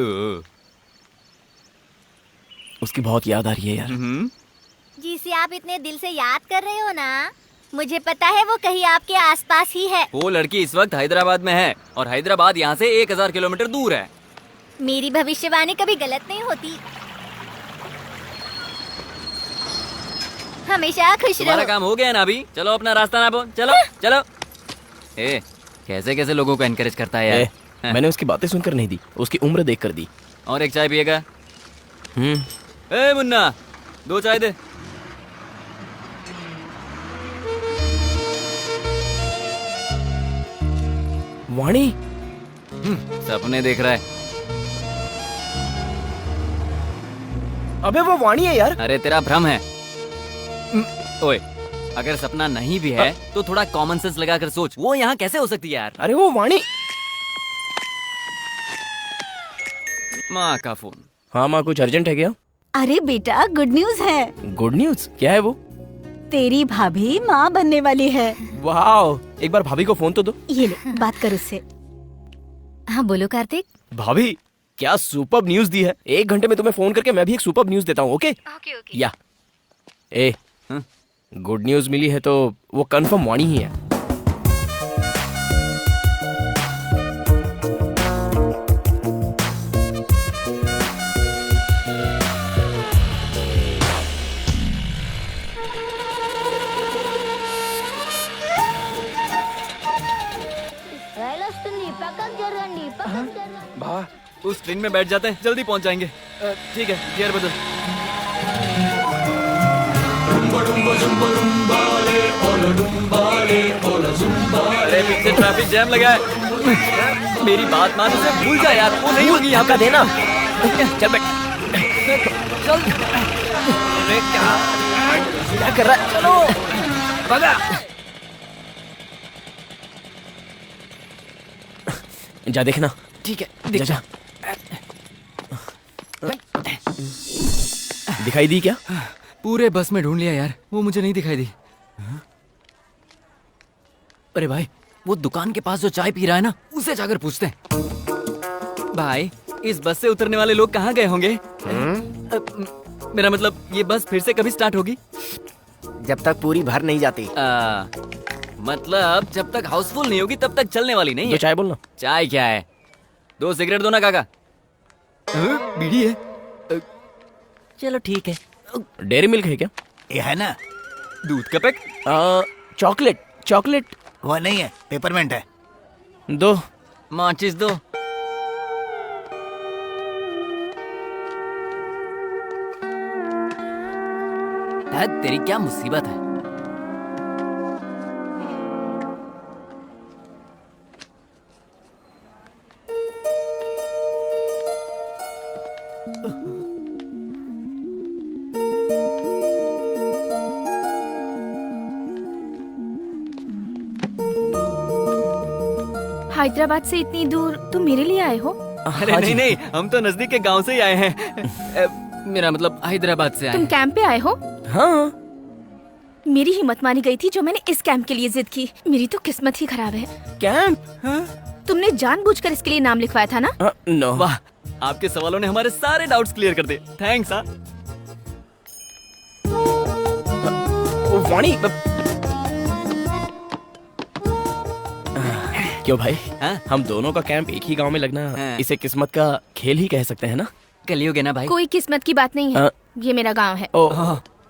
उसकी बहुत याद आ रही है यार। जिसे आप इतने दिल से याद कर रहे हो ना, मुझे पता है वो कहीं आपके आसपास ही है। वो लड़की इस वक्त हैदराबाद में है और हैदराबाद यहाँ से 1000 किलोमीटर दूर है। मेरी भविष्यवाणी कभी गलत नहीं होती। हमेशा खुश तुम्हारा रहो। काम हो गया ना अभी? चलो अपना रास्ता नापो। चलो चलो। ए, कैसे कैसे लोगों को एनकरेज करता है यार। मैंने उसकी बातें सुनकर नहीं दी, उसकी उम्र देखकर दी। और एक चाय पिएगा? ए मुन्ना, 2 चाय दे। वाणी सपने देख रहा है। अबे वो वाणी है यार। अरे तेरा भ्रम है। ओए, अगर सपना नहीं भी है तो थोड़ा कॉमन सेंस लगाकर सोच, वो यहाँ कैसे हो सकती है यार? अरे वो वाणी। माँ का फोन। हाँ माँ, कुछ अर्जेंट है क्या? अरे बेटा, गुड न्यूज है। Good news? क्या है वो? तेरी भाभी माँ बनने वाली है। वाओ, एक बार भाभी को फोन तो दो। ये ले, बात कर उससे। हाँ बोलो कार्तिक। भाभी, क्या सुपर्ब न्यूज दी है। 1 घंटे में तुम्हें फोन करके मैं भी एक सुपर्ब न्यूज देता हूँ। Okay okay. या गुड न्यूज मिली है तो वो कंफर्म वाणी ही है। उस ट्रेन में बैठ जाते हैं, जल्दी पहुंच जाएंगे। ठीक है, गियर बदल। अरे पीछे ट्रैफिक जैम लगा है। मेरी बात मान, उसे भूल जा यार, वो नहीं होगी यहाँ का देना। चल बैठ। चल। अरे क्या कर रहा है? चलो भगा। जा देखना। ठीक है, जा। दिखाई दी क्या? पूरे बस में ढूंढ लिया यार, वो मुझे नहीं दिखाई दी। अरे भाई, वो दुकान के पास जो चाय पी रहा है ना, उसे जाकर पूछते हैं। भाई, इस बस से उतरने वाले लोग कहाँ गए होंगे? मेरा मतलब, ये बस फिर से कभी स्टार्ट होगी? जब तक पूरी भर नहीं जाती। मतलब जब तक हाउसफुल नहीं होगी तब तक चलने वाली नहीं है। तो चाय बोलना। चाय क्या है? 2 सिगरेट दो ना काका। बीड़ी है। चलो ठीक है। डेयरी मिल्क है क्या? ये है ना, दूध का पैक। चॉकलेट वो नहीं है, पेपरमेंट है। दो। माचिस दो। तेरी क्या मुसीबत है? हैदराबाद से इतनी दूर तुम मेरे लिए आए हो? अरे नहीं, हम तो नजदीक के गांव से ही आए हैं। मेरा मतलब हैदराबाद से आए तुम हैं। कैंप पे आए हो? हाँ। मेरी हिम्मत मानी गई थी जो मैंने इस कैंप के लिए जिद की। मेरी तो किस्मत ही खराब है। कैंप? तुमने जानबूझकर इसके लिए नाम लिखवाया था ना? नो। वाह, आपके सवालों ने हमारे सारे डाउट्स क्लियर कर दिए। थैंक्स। वाणी, क्यों भाई? हम दोनों का कैंप एक ही गांव में लगना, इसे किस्मत का खेल ही कह सकते हैं ना? कलियुग है ना भाई। कोई किस्मत की बात नहीं है। ये मेरा गांव है।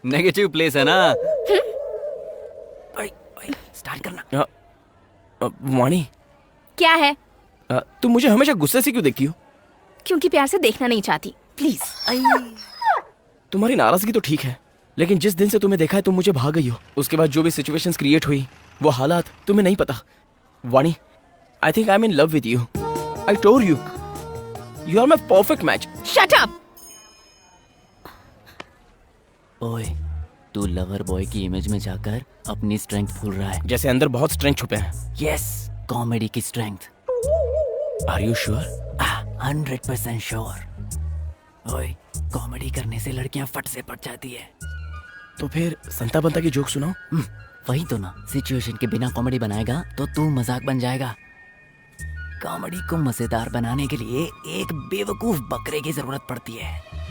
नेगेटिव प्लेस है ना। स्टार्ट करना। वाणी, क्या है? तुम मुझे हमेशा गुस्से से क्यों देखती हो? क्योंकि प्यार से देखना नहीं चाहती। प्लीज। तुम्हारी नाराजगी तो ठीक है, लेकिन जिस दिन से तुम्हें देखा है तुम मुझे भाग गई हो। उसके बाद जो भी सिचुएशंस क्रिएट हुई, वो हालात तुम्हें नहीं पता। वाणी, I think I'm in love with you. I told you. You are my perfect match. Shut up! ओए, तू लवर बॉय की इमेज में जाकर अपनी स्ट्रेंथ भूल रहा है। जैसे अंदर बहुत स्ट्रेंथ छुपे हैं। यस, कॉमेडी की strength. Are you sure? 100% sure. ओए, कॉमेडी करने से लड़कियां फट से पट जाती है। तो फिर संता बंता की जोक सुनाओ। वही तो ना, सिचुएशन के बिना कॉमेडी बनाएगा तो तू मजाक बन जाएगा। कॉमेडी को मजेदार बनाने के लिए एक बेवकूफ बकरे की जरूरत पड़ती है।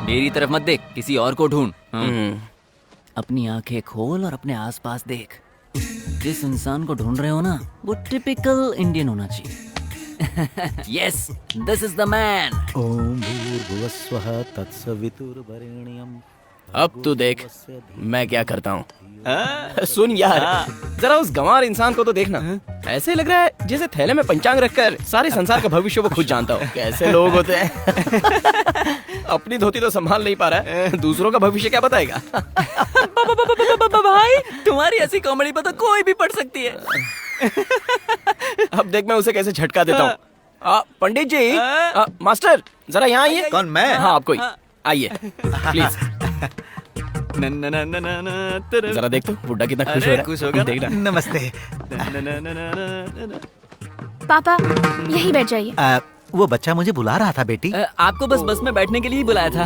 मेरी तरफ मत देख, किसी और को ढूंढ। अपनी आंखें खोल और अपने आसपास देख। जिस इंसान को ढूंढ रहे हो ना, वो टिपिकल इंडियन होना चाहिए। Yes, this is the man. ओम भूर्भुवस्वः तत्सवितुर्वरेण्यम्। अब तू देख मैं क्या करता हूँ। सुन यार, जरा उस गंवार इंसान को तो देखना। ऐसे लग रहा है जैसे थैले में पंचांग रखकर सारे संसार का भविष्य वो खुद जानता हो। कैसे लोग होते हैं। अपनी धोती तो संभाल नहीं पा रहा है, दूसरों का भविष्य क्या बताएगा। भाई, तुम्हारी ऐसी कॉमेडी पर तो कोई भी पढ़ सकती है। अब देख मैं उसे कैसे झटका देता हूँ। पंडित जी, मास्टर जरा यहाँ आइए। कौन, मैं? हाँ आप कोई आइए प्लीज। जरा देख तो बुड्ढा कितना खुश हो रहा है। खुश होगा। देखना। नमस्ते। पापा यहीं बैठ जाइए। वो बच्चा मुझे बुला रहा था बेटी। आपको बस में बैठने के लिए ही बुलाया था।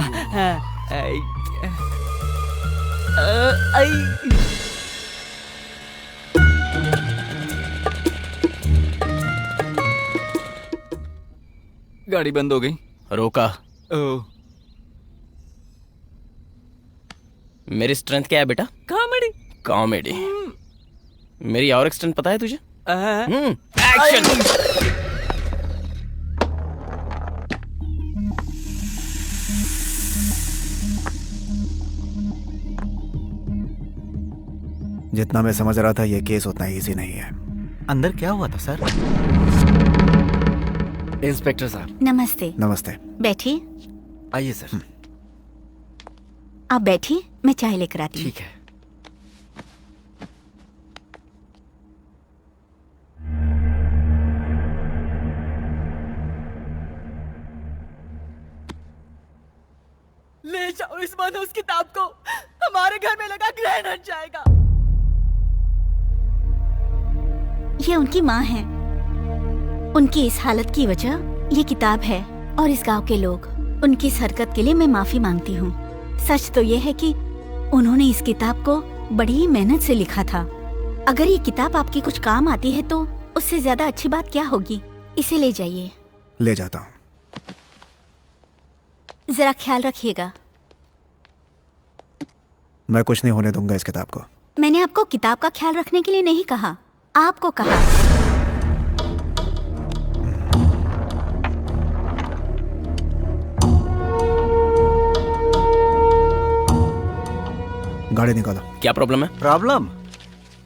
गाड़ी बंद हो गई। रोका। मेरी स्ट्रेंथ क्या है बेटा? कॉमेडी। कॉमेडी। मेरी और एक स्ट्रेंथ पता है तुझे? एक्शन। जितना मैं समझ रहा था ये केस उतना इजी नहीं है। अंदर क्या हुआ था सर? इंस्पेक्टर साहब। नमस्ते। नमस्ते। बैठिए। आइए सर। आप बैठिए, मैं चाय लेकर आती हूँ। ठीक है। ले जाओ इस मनहूस किताब को, हमारे घर में लगा ग्रहण हट जाएगा। ये उनकी माँ है। उनकी इस हालत की वजह ये किताब है और इस गांव के लोग। उनकी इस हरकत के लिए मैं माफी मांगती हूँ। सच तो ये है कि उन्होंने इस किताब को बड़ी ही मेहनत से लिखा था। अगर ये किताब आपकी कुछ काम आती है तो उससे ज्यादा अच्छी बात क्या होगी। इसे ले जाइए। ले जाता हूँ। जरा ख्याल रखिएगा। मैं कुछ नहीं होने दूंगा इस किताब को। मैंने आपको किताब का ख्याल रखने के लिए नहीं कहा, आपको कहा। गाड़ी निकालो। क्या प्रॉब्लम है? प्रॉब्लम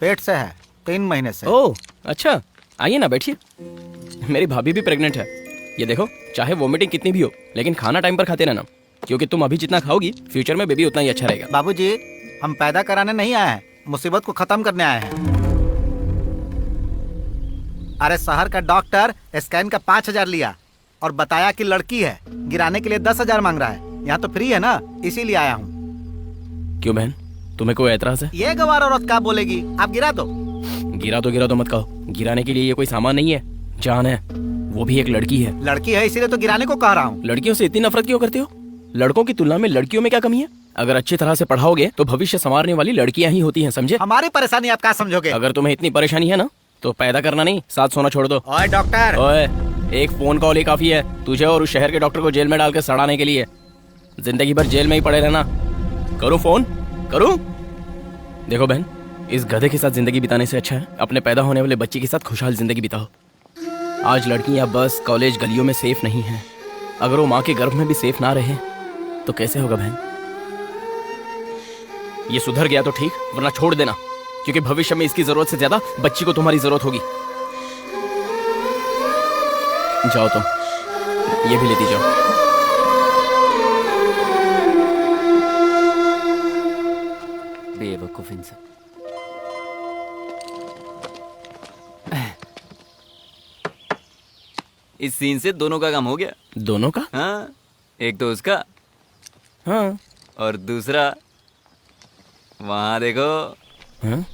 पेट से है, 3 महीने से। ओह अच्छा, आइए ना बैठिए। मेरी भाभी भी प्रेग्नेंट है। ये देखो, चाहे वोमिटिंग कितनी भी हो लेकिन खाना टाइम पर खाते रहना, क्योंकि तुम अभी जितना खाओगी फ्यूचर में बेबी उतना ही अच्छा रहेगा। बाबूजी, हम पैदा कराने नहीं आए हैं, मुसीबत को खत्म करने आए हैं। अरे शहर का डॉक्टर स्कैन का 5,000 लिया और बताया कि लड़की है। गिराने के लिए 10,000 मांग रहा है। यहाँ तो फ्री है ना, इसीलिए आया हूँ। क्यों बहन, तुम्हें कोई एतराज है? ये गवार औरत क्या बोलेगी? आप गिरा दो। गिरा तो मत कहो। गिराने के लिए ये कोई सामान नहीं है, जान है। वो भी एक लड़की है। लड़की है इसीलिए तो गिराने को कह रहा हूँ। लड़कियों से इतनी नफरत क्यों करते हो? लड़कों की तुलना में लड़कियों में क्या कमी है? अगर अच्छी तरह से पढ़ाओगे तो भविष्य संवारने वाली लड़कियां ही होती हैं, समझे? हमारी परेशानी आप क्या समझोगे? अगर तुम्हें इतनी परेशानी है ना तो पैदा करना नहीं, साथ सोना छोड़ दो। ओए डॉक्टर। ओए, एक फोन कॉल ही काफी है तुझे और उस शहर के डॉक्टर को जेल में डालकर सड़ाने के लिए। जिंदगी भर जेल में ही पड़े रहना। करूं फोन? करूं? देखो बहन, इस गधे के साथ जिंदगी बिताने से अच्छा है अपने पैदा होने वाले बच्चे के साथ खुशहाल जिंदगी बिताओ। आज लड़कियां बस कॉलेज गलियों में सेफ नहीं हैं। अगर वो माँ के गर्भ में भी सेफ ना रहे तो कैसे होगा बहन? ये सुधर गया तो ठीक, वरना छोड़ देना, क्योंकि भविष्य में इसकी जरूरत से ज्यादा बच्ची को तुम्हारी जरूरत होगी। जाओ तुम, ये भी लेती जाओ। बेवकूफ इंसान। इस सीन से दोनों का काम हो गया। दोनों का? हाँ, एक तो उसका, हाँ, और दूसरा वहां देखो। हाँ?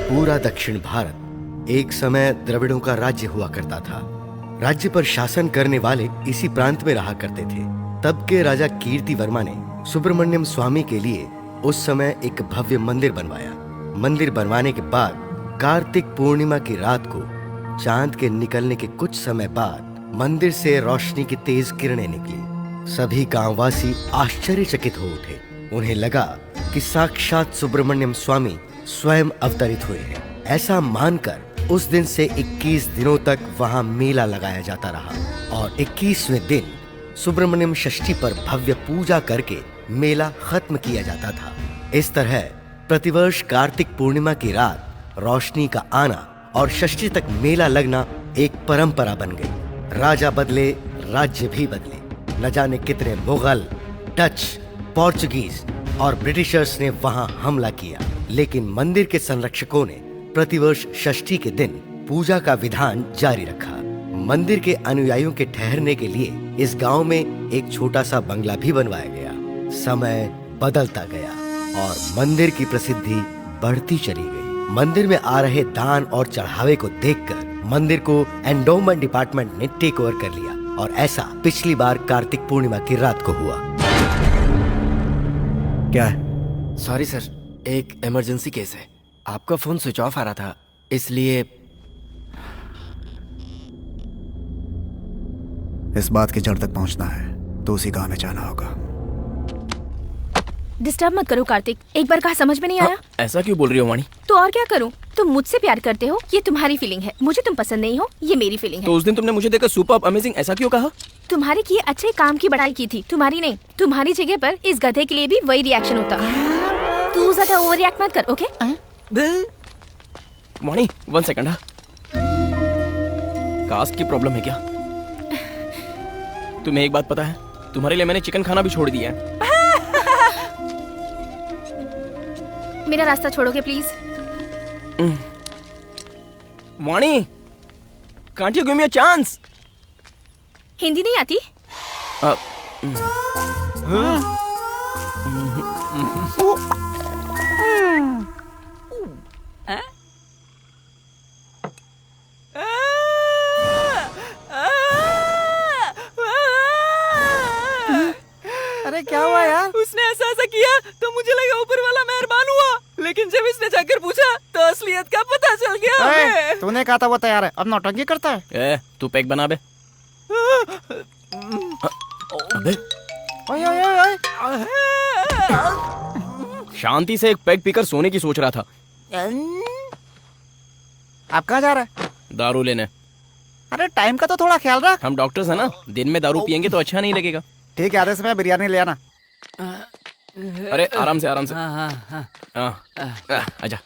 पूरा दक्षिण भारत एक समय द्रविड़ों का राज्य हुआ करता था। राज्य पर शासन करने वाले इसी प्रांत में रहा करते थे। तब के राजा कीर्ति वर्मा ने सुब्रमण्यम स्वामी के लिए उस समय एक भव्य मंदिर बनवाया। मंदिर बनवाने के बाद कार्तिक पूर्णिमा की रात को चांद के निकलने के कुछ समय बाद मंदिर से रोशनी की तेज किरणें निकली। सभी गांववासी आश्चर्यचकित हो उठे। उन्हें लगा कि साक्षात सुब्रमण्यम स्वामी स्वयं अवतरित हुए हैं। ऐसा मानकर उस दिन से 21 दिनों तक वहां मेला लगाया जाता रहा और 21वें दिन सुब्रमण्यम षष्ठी पर भव्य पूजा करके मेला खत्म किया जाता था। इस तरह प्रतिवर्ष कार्तिक पूर्णिमा की रात रोशनी का आना और षष्ठी तक मेला लगना एक परंपरा बन गई। राजा बदले, राज्य भी बदले। न जाने कितने मुगल, डच, पोर्चुगीज और ब्रिटिशर्स ने वहां हमला किया, लेकिन मंदिर के संरक्षकों ने प्रतिवर्ष षष्ठी के दिन पूजा का विधान जारी रखा। मंदिर के अनुयायियों के ठहरने के लिए इस गांव में एक छोटा सा बंगला भी बनवाया गया। समय बदलता गया और मंदिर की प्रसिद्धि बढ़ती चली गई। मंदिर में आ रहे दान और चढ़ावे को देखकर मंदिर को एंडोमेंट डिपार्टमेंट ने टेक ओवर कर लिया और ऐसा पिछली बार कार्तिक पूर्णिमा की रात को हुआ। क्या है? सॉरी सर, एक इमरजेंसी केस है। आपका फोन स्विच ऑफ आ रहा था, इसलिए। इस बात की जड़ तक पहुंचना है तो उसी गांव में जाना होगा। डिस्टर्ब मत करो कार्तिक, एक बार कहा समझ में नहीं आया? ऐसा क्यों बोल रही हो वाणी? तो और क्या करूं? तुम मुझसे प्यार करते हो, ये तुम्हारी फीलिंग है। मुझे तुम पसंद नहीं हो, ये मेरी फीलिंग है। तो उस दिन तुमने मुझे देखकर सुपर्ब, अमेजिंग ऐसा क्यों कहा? तुम्हारे किए अच्छे काम की बड़ाई की थी, तुम्हारी नहीं। तुम्हारी जगह पर इस गधे के लिए भी वही रिएक्शन होता। तू ज्यादा ओवर रिएक्ट मत कर, ओके? वाणी, 1 सेकंड। कास्ट की प्रॉब्लम है क्या? तुम्हें एक बात पता है, तुम्हारे लिए मैंने चिकन खाना भी छोड़ दिया है। मेरा रास्ता छोड़ोगे please? Vani, can't you give me a chance? Hindi नहीं आती? अरे क्या हुआ यार? उसने ऐसा किया तो मुझे लगा ऊपर वाला मेहरबान हुआ, लेकिन जब इसने जाकर पूछा तो असलियत का पता चल गया हमें। तूने कहा था वो तैयार है, अब नौटंकी करता है। तू पैक बना बे। अबे ओए ओए ओए, शांति से एक पैक पीकर सोने की सोच रहा था। आप कहाँ जा रहे हैं? दारू लेने। अरे टाइम का तो थोड़ा ख्याल रख। हम डॉक्टर्स हैं ना, दिन में दारू पियेंगे तो अच्छा नहीं लगेगा। ठीक है, आधे समय बिरयानी ले आना। अरे आराम से आराम से। आजा।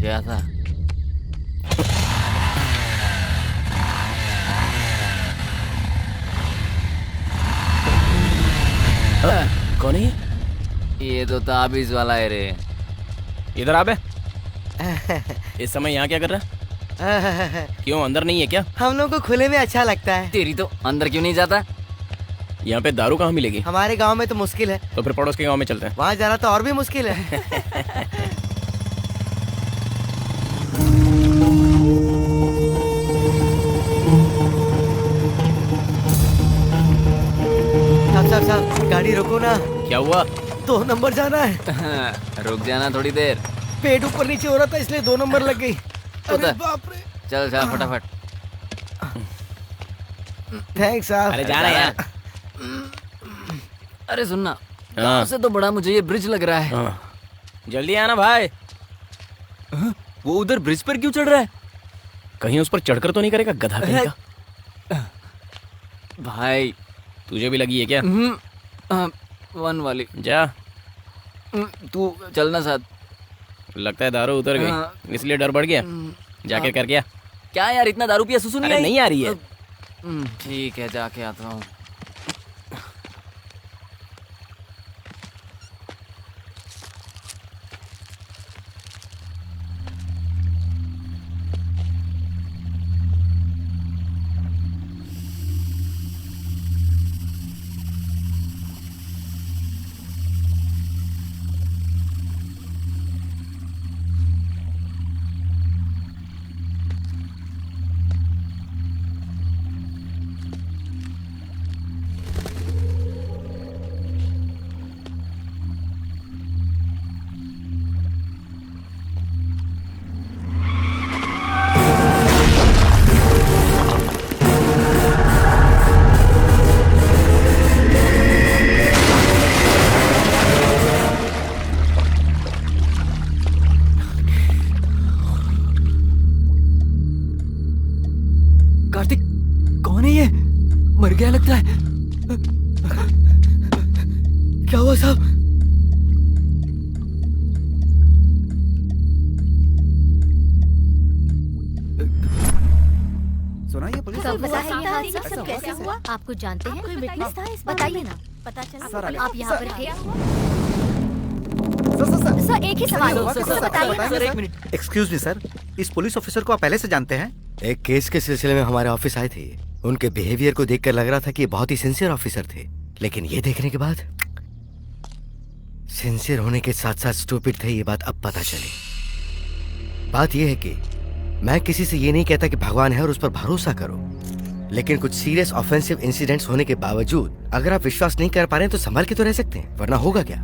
क्या था? कौन है ये? तो ताबीज वाला है रे। इधर आ बे। इस समय यहाँ क्या कर रहा है? क्यों, अंदर नहीं है क्या? हम लोगों को खुले में अच्छा लगता है। तेरी तो अंदर क्यों नहीं जाता? यहाँ पे दारू कहाँ मिलेगी? हमारे गांव में तो मुश्किल है। तो फिर पड़ोस के गांव में चलते हैं। वहाँ जाना तो और भी मुश्किल है। साहब, गाड़ी रोको ना। क्या हुआ? 2 नंबर जाना है। रुक जाना थोड़ी देर। पेट ऊपर नीचे हो रहा था इसलिए 2 नंबर लग गई। अरे बाप रे। चल जा फटाफट। थैंक्स साहब। अरे जा रहे यार। अरे सुनना, गाँव से तो बड़ा मुझे ये ब्रिज लग रहा है। जल्दी आना भाई। वो उधर ब्रिज पर क्यों चढ़ रहा है? कहीं उस पर चढ़कर तो नहीं करेगा गधा कहीं का? भाई तुझे भी लगी है क्या? 1 वाली। जा। तू चलना साथ। लगता है दारू उतर गई, इसलिए डर बढ़ गया। जाके कर गया। क्या यार, इतना दारू पिया सुसु नहीं आई? नहीं आ रही है। ठीक है, जाके आता हूँ। लगता है। क्या हुआ साहब? सुना ये पुलिस कब हुआ ऑफिसर? है ये हादसा? सब कैसे हुआ? आपको जानते हैं? कोई विटनेस था इस? बताइए ना। पता चला आप यहाँ पर थे? सर एक ही सवाल है। सर बताइए ना। एक्सक्यूज मी सर, इस पुलिस ऑफिसर को आप पहले से जानते हैं? एक केस के सिलसिले में हमारे ऑफिस आए थे। उनके बिहेवियर को देखकर लग रहा था कि ये बहुत ही सिंसियर ऑफिसर थे, लेकिन ये देखने के बाद सिंसियर होने के साथ साथ स्टूपिड थे, ये बात अब पता चली। बात यह है कि मैं किसी से ये नहीं कहता कि भगवान है और उस पर भरोसा करो, लेकिन कुछ सीरियस ऑफेंसिव इंसिडेंट्स होने के बावजूद अगर आप विश्वास नहीं कर पा रहे हैं तो संभल के तो रह सकते हैं, वरना होगा क्या?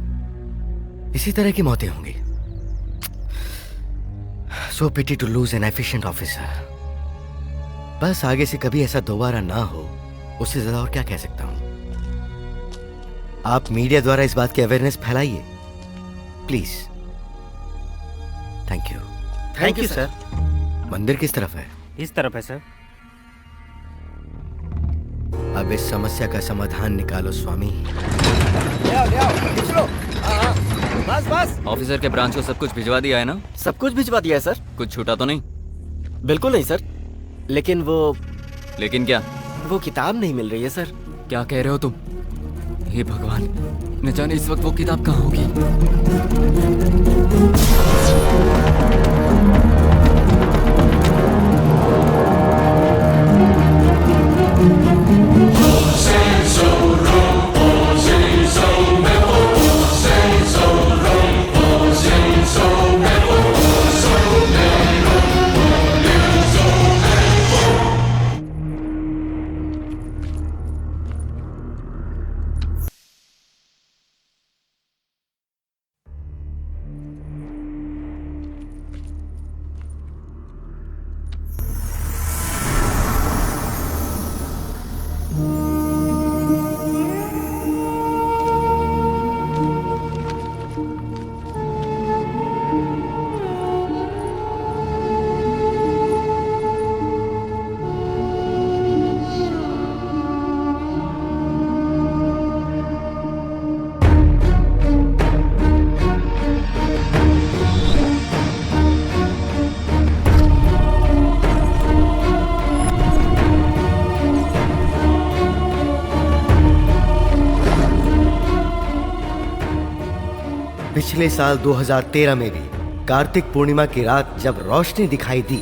इसी तरह की मौतें होंगी। So pity to lose an efficient officer. बस आगे से कभी ऐसा दोबारा ना हो, उससे ज्यादा और क्या कह सकता हूं। आप मीडिया द्वारा इस बात की अवेयरनेस फैलाइए please. Thank you. Thank you sir. मंदिर किस तरफ है? इस तरफ है सर। अब इस समस्या का समाधान निकालो स्वामी। बस बस। ऑफिसर के ब्रांच को सब कुछ भिजवा दिया है ना? सब कुछ भिजवा दिया है सर। कुछ छूटा तो नहीं? बिल्कुल नहीं सर, लेकिन लेकिन क्या? वो किताब नहीं मिल रही है सर। क्या कह रहे हो तुम? हे भगवान, न जाने इस वक्त वो किताब कहाँ होगी। पिछले साल 2013 में भी कार्तिक पूर्णिमा की रात जब रोशनी दिखाई दी,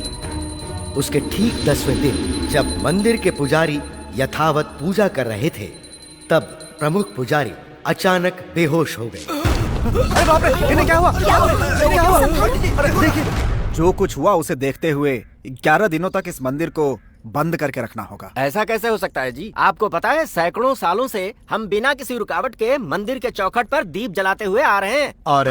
उसके ठीक 10वें दिन जब मंदिर के पुजारी यथावत पूजा कर रहे थे, तब प्रमुख पुजारी अचानक बेहोश हो गए। अरे बाप रे, इन्हें क्या हुआ? क्या हुआ? देखिए, जो कुछ हुआ उसे देखते हुए 11 दिनों तक इस मंदिर को बंद करके रखना होगा। ऐसा कैसे हो सकता है जी? आपको पता है सैकड़ों सालों से हम बिना किसी रुकावट के मंदिर के चौखट पर दीप जलाते हुए आ रहे हैं। और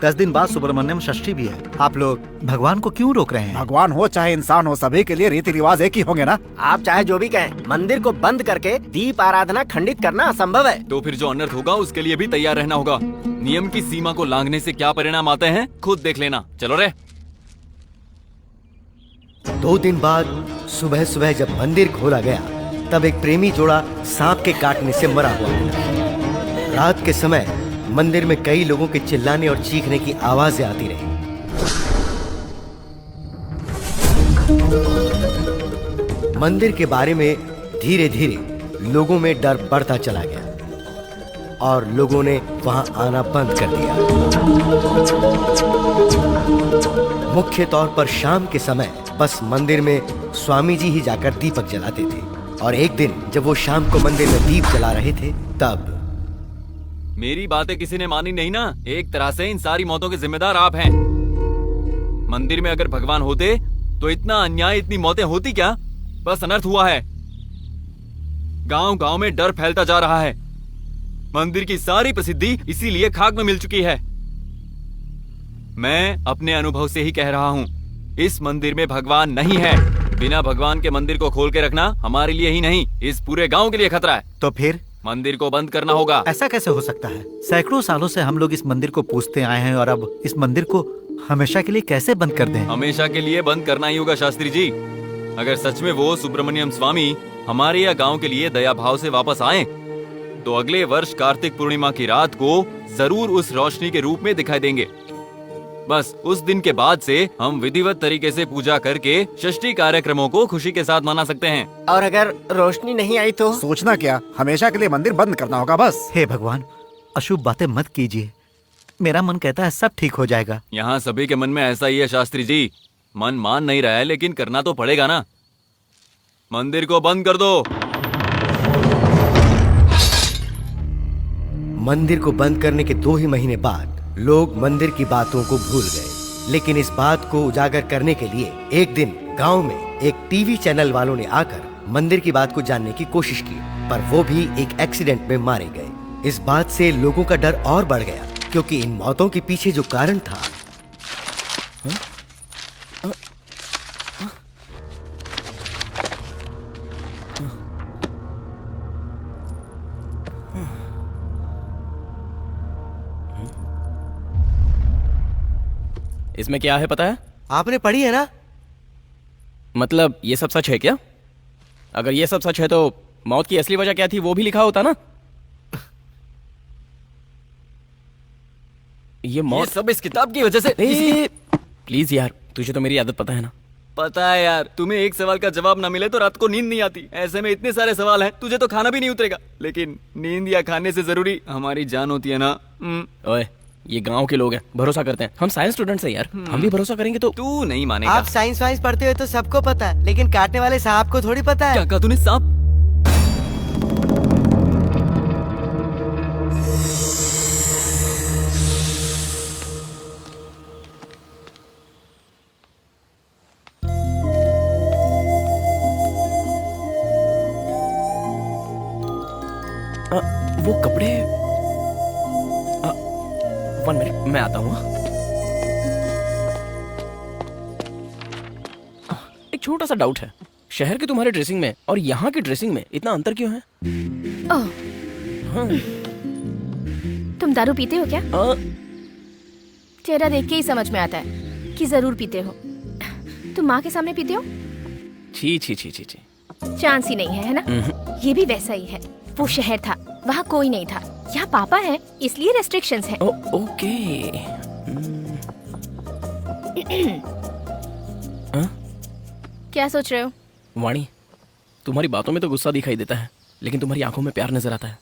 10 दिन बाद सुब्रमण्यम षष्ठी भी है। आप लोग भगवान को क्यों रोक रहे हैं? भगवान हो चाहे इंसान हो, सभी के लिए रीति रिवाज एक ही होंगे ना। आप चाहे जो भी कहें, मंदिर को बंद करके दीप आराधना खंडित करना असंभव है। तो फिर जो अनर्थ होगा उसके लिए भी तैयार रहना होगा। नियम की सीमा को लांघने से क्या परिणाम आते हैं खुद देख लेना। चलो रे। 2 दिन बाद सुबह सुबह जब मंदिर खोला गया, तब एक प्रेमी जोड़ा सांप के काटने से मरा हुआ था। रात के समय मंदिर में कई लोगों के चिल्लाने और चीखने की आवाजें आती रही। मंदिर के बारे में धीरे धीरे लोगों में डर बढ़ता चला गया और लोगों ने वहां आना बंद कर दिया। मुख्य तौर पर शाम के समय बस मंदिर में स्वामी जी ही जाकर दीपक जलाते थे, और एक दिन जब वो शाम को मंदिर में दीप जला रहे थे, तब मेरी बातें किसी ने मानी नहीं ना। एक तरह से इन सारी मौतों के जिम्मेदार आप हैं। मंदिर में अगर भगवान होते तो इतना अन्याय, इतनी मौतें होती क्या? बस अनर्थ हुआ है। गांव गांव में डर फैलता जा रहा है। मंदिर की सारी प्रसिद्धि इसीलिए खाक में मिल चुकी है। मैं अपने अनुभव से ही कह रहा हूँ, इस मंदिर में भगवान नहीं है। बिना भगवान के मंदिर को खोल के रखना हमारे लिए ही नहीं, इस पूरे गांव के लिए खतरा है। तो फिर मंदिर को बंद करना होगा। ऐसा कैसे हो सकता है? सैकड़ों सालों से हम लोग इस मंदिर को पूजते आए हैं, और अब इस मंदिर को हमेशा के लिए कैसे बंद कर दें? हमेशा के लिए बंद करना ही होगा शास्त्री जी। अगर सच में वो सुब्रमण्यम स्वामी हमारे या गांव के लिए दया भाव से वापस आएं, तो अगले वर्ष कार्तिक पूर्णिमा की रात को जरूर उस रोशनी के रूप में दिखाई देंगे। बस उस दिन के बाद से हम विधिवत तरीके से पूजा करके षष्ठी कार्यक्रमों को खुशी के साथ मना सकते हैं। और अगर रोशनी नहीं आई तो? सोचना क्या, हमेशा के लिए मंदिर बंद करना होगा बस। हे भगवान, अशुभ बातें मत कीजिए। मेरा मन कहता है सब ठीक हो जाएगा। यहाँ सभी के मन में ऐसा ही है शास्त्री जी। मन मान नहीं रहा है, लेकिन करना तो पड़ेगा ना। मंदिर को बंद कर दो। मंदिर को बंद करने के 2 ही महीने बाद लोग मंदिर की बातों को भूल गए, लेकिन इस बात को उजागर करने के लिए एक दिन गांव में एक टीवी चैनल वालों ने आकर मंदिर की बात को जानने की कोशिश की, पर वो भी एक एक्सीडेंट में मारे गए। इस बात से लोगों का डर और बढ़ गया, क्योंकि इन मौतों के पीछे जो कारण था इसमें क्या है पता है? आपने पढ़ी है ना? मतलब ये सब सच है क्या? अगर ये सब सच है तो मौत की असली वजह क्या थी वो भी लिखा होता ना। ये मौत सब इस किताब की वजह से। प्लीज यार, तुझे तो मेरी आदत पता है ना। पता है यार, तुम्हें एक सवाल का जवाब ना मिले तो रात को नींद नहीं आती। ऐसे में इतने सारे सवाल हैं, तुझे तो खाना भी नहीं उतरेगा। लेकिन नींद या खाने से जरूरी हमारी जान होती है ना। ओए, ये गांव के लोग हैं, भरोसा करते हैं। हम साइंस स्टूडेंट्स हैं यार, हम भी भरोसा करेंगे तो। तू नहीं मानेगा। आप साइंस वाइंस पढ़ते हो तो सबको पता है, लेकिन काटने वाले सांप को थोड़ी पता है। क्या कहा तूने? सांप? वो कपड़े 1 मिनट, मैं आता हूँ। एक छोटा सा डाउट है, शहर की तुम्हारे ड्रेसिंग में और यहाँ की ड्रेसिंग में इतना अंतर क्यों है? ओह, तुम दारू पीते हो क्या? चेहरा देख के ही समझ में आता है कि जरूर पीते हो। तुम माँ के सामने पीते हो? छी छी छी छी छी। चांस ही नहीं है ना? ये भी वैसा ही है। वो शहर था, वहाँ कोई नहीं था। यहाँ पापा है, इसलिए रेस्ट्रिक्शंस हैं। ओके। क्या सोच रहे हो? वाणी, तुम्हारी बातों में तो गुस्सा दिखाई देता है, लेकिन तुम्हारी आंखों में प्यार नजर आता है।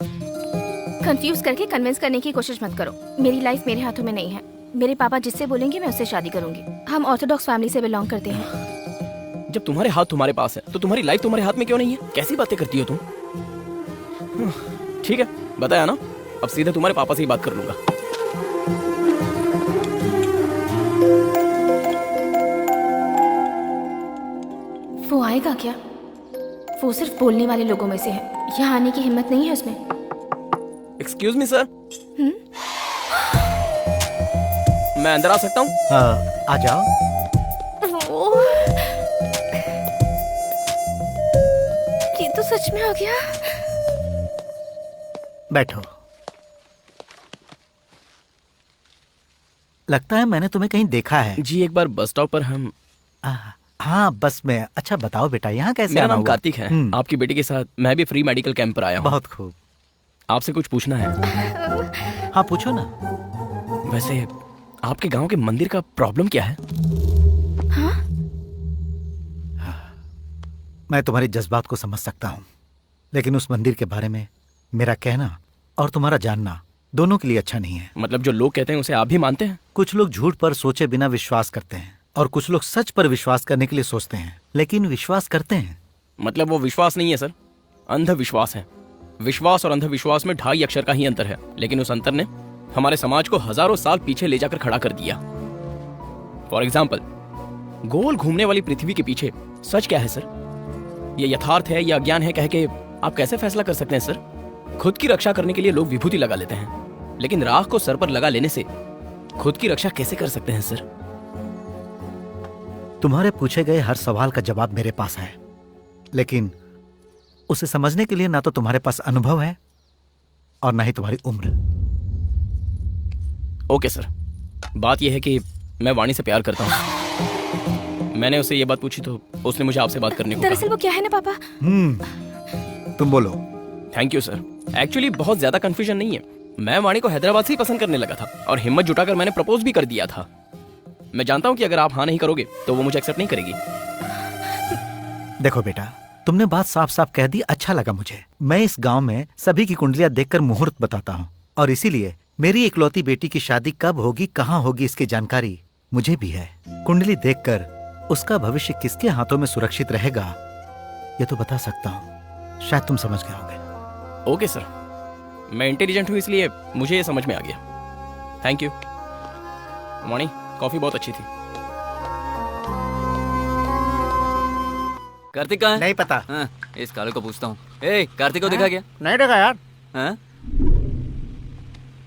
कंफ्यूज करके कन्विंस करने की कोशिश मत करो। मेरी लाइफ मेरे हाथों में नहीं है। मेरे पापा जिससे बोलेंगे मैं उससे शादी करूंगी। हम ऑर्थोडॉक्स फैमिली से बिलोंग करते हैं। जब तुम्हारे हाथ तुम्हारे पास है तो तुम्हारी लाइफ तुम्हारे हाथ में क्यों नहीं है? कैसी बातें करती हो तुम? ठीक है, बताया ना, अब सीधे तुम्हारे पापा से ही बात कर लूंगा। वो आएगा क्या? वो सिर्फ बोलने वाले लोगों में से है, यहाँ आने की हिम्मत नहीं है उसमें। एक्सक्यूज मी सर, मैं अंदर आ सकता हूँ? आ जाओ। ये तो सच में हो गया। बैठो। लगता है मैंने तुम्हें कहीं देखा है। जी, एक बार बस स्टॉप पर हम। हाँ, बस में। अच्छा बताओ बेटा, यहाँ कैसे मेरा आना नाम हुआ? कार्तिक है। आपकी बेटी के साथ मैं भी फ्री मेडिकल कैंप पर आया हूँ। बहुत खूब। आपसे कुछ पूछना है। हाँ पूछो ना। वैसे आपके गांव के मंदिर का प्रॉब्लम क्या है? हाँ? मैं तुम्हारे जज्बात को समझ सकता हूँ, लेकिन उस मंदिर के बारे में मेरा कहना और तुम्हारा जानना दोनों के लिए अच्छा नहीं है। मतलब जो लोग कहते हैं उसे आप भी मानते हैं? कुछ लोग झूठ पर सोचे बिना विश्वास करते हैं और कुछ लोग सच पर विश्वास करने के लिए सोचते हैं, लेकिन विश्वास करते हैं। मतलब वो विश्वास नहीं है सर, अंधविश्वास है। विश्वास और अंधविश्वास में 2.5 अक्षर का ही अंतर है, लेकिन उस अंतर ने हमारे समाज को हजारों साल पीछे ले जाकर खड़ा कर दिया। फॉर एग्जाम्पल, गोल घूमने वाली पृथ्वी के पीछे सच क्या है सर? ये यथार्थ है या अज्ञान है कह के आप कैसे फैसला कर सकते हैं सर? खुद की रक्षा करने के लिए लोग विभूति लगा लेते हैं, लेकिन राख को सर पर लगा लेने से खुद की रक्षा कैसे कर सकते हैं सर? तुम्हारे पूछे गए हर सवाल का जवाब मेरे पास है, लेकिन उसे समझने के लिए ना तो तुम्हारे पास अनुभव है और ना ही तुम्हारी उम्र। ओके सर, बात यह है कि मैं वाणी से प्यार करता हूँ। मैंने उससे ये बात पूछी तो उसने मुझे आपसे बात करने को कहा। दरअसल वो क्या है ना पापा, तुम बोलो। Thank you sir. एक्चुअली बहुत ज्यादा कंफ्यूजन नहीं है। मैं वाणी को हैदराबाद से ही पसंद करने लगा था और हिम्मत जुटाकर मैंने प्रपोज भी कर दिया था। मैं जानता हूँ कि अगर आप हाँ नहीं करोगे तो वो मुझे एक्सेप्ट नहीं करेगी। देखो बेटा, तुमने बात साफ साफ कह दी, अच्छा लगा मुझे। मैं इस गांव में सभी की कुंडलियां देखकर मुहूर्त बताता हूँ और इसीलिए मेरी इकलौती बेटी की शादी कब होगी, कहाँ होगी, इसकी जानकारी मुझे भी है। कुंडली देखकर उसका भविष्य किसके हाथों में सुरक्षित रहेगा ये तो बता सकता हूँ। शायद तुम समझ गए होंगे। ओके सर, मैं इंटेलिजेंट हूँ इसलिए मुझे ये समझ में आ गया। Thank you. वाणी, कॉफी बहुत अच्छी थी। कार्तिक कहाँ है? नहीं पता। हाँ, इस काले को पूछता हूँ। ए, कार्तिक को देखा क्या? नहीं देखा यार। हाँ?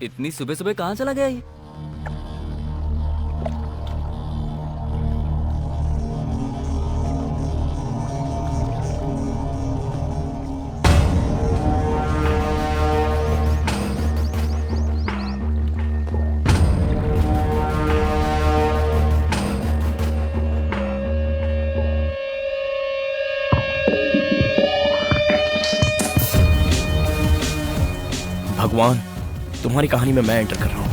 इतनी सुबह सुबह कहाँ चला गया ये? भगवान, तुम्हारी कहानी में मैं एंटर कर रहा हूँ।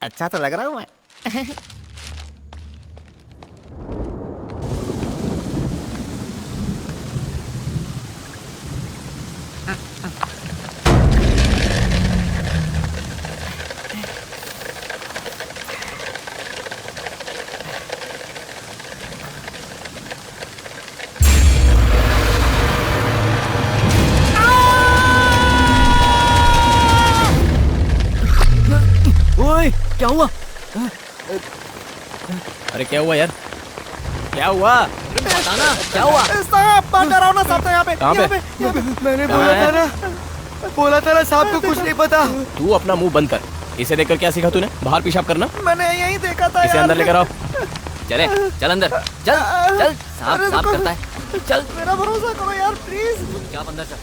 अच्छा तो लग रहा हूँ मैं। ओए, क्या हुआ? अरे क्या हुआ यार? क्या हुआ? बताना क्या हुआ? साहब, डरावना सांप था यहाँ पे। कहाँ पे? मैंने बोला था ना सांप को कुछ नहीं पता। तू अपना मुंह बंद कर। इसे देखकर क्या सीखा तूने? बाहर पेशाब करना। मैंने यही देखा था। इसे अंदर लेकर आओ। चले, चल अंदर, चल चल। सांप सांप करता है। चल, मेरा भरोसा करो यार, प्लीज। क्या अंदर चल।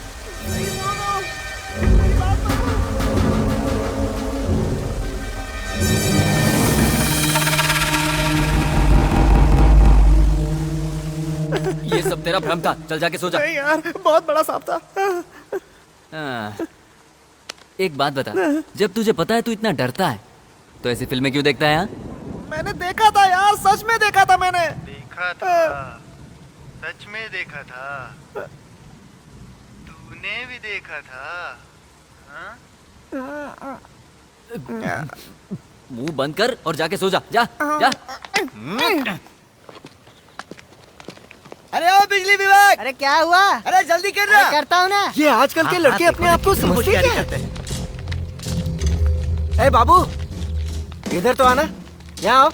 ये सब तेरा भ्रम था। चल जाके सो जा। नहीं यार, बहुत बड़ा सांप था। एक बात बता, जब तुझे पता है तू इतना डरता है तो ऐसी फिल्में क्यों देखता है? यहाँ मैंने देखा था यार, सच में देखा था मैंने। देखा था, सच में देखा था। तूने भी देखा था? हाँ? मुंह बंद कर और जाके सो जा। जा जा। अरे ओ बिजली विभाग, अरे क्या हुआ? अरे जल्दी कर रहा। करता हूँ ना। ये आजकल के लड़के अपने आप को समझते क्या करते हैं? ए बाबू, इधर तो आना। यहाँ आओ।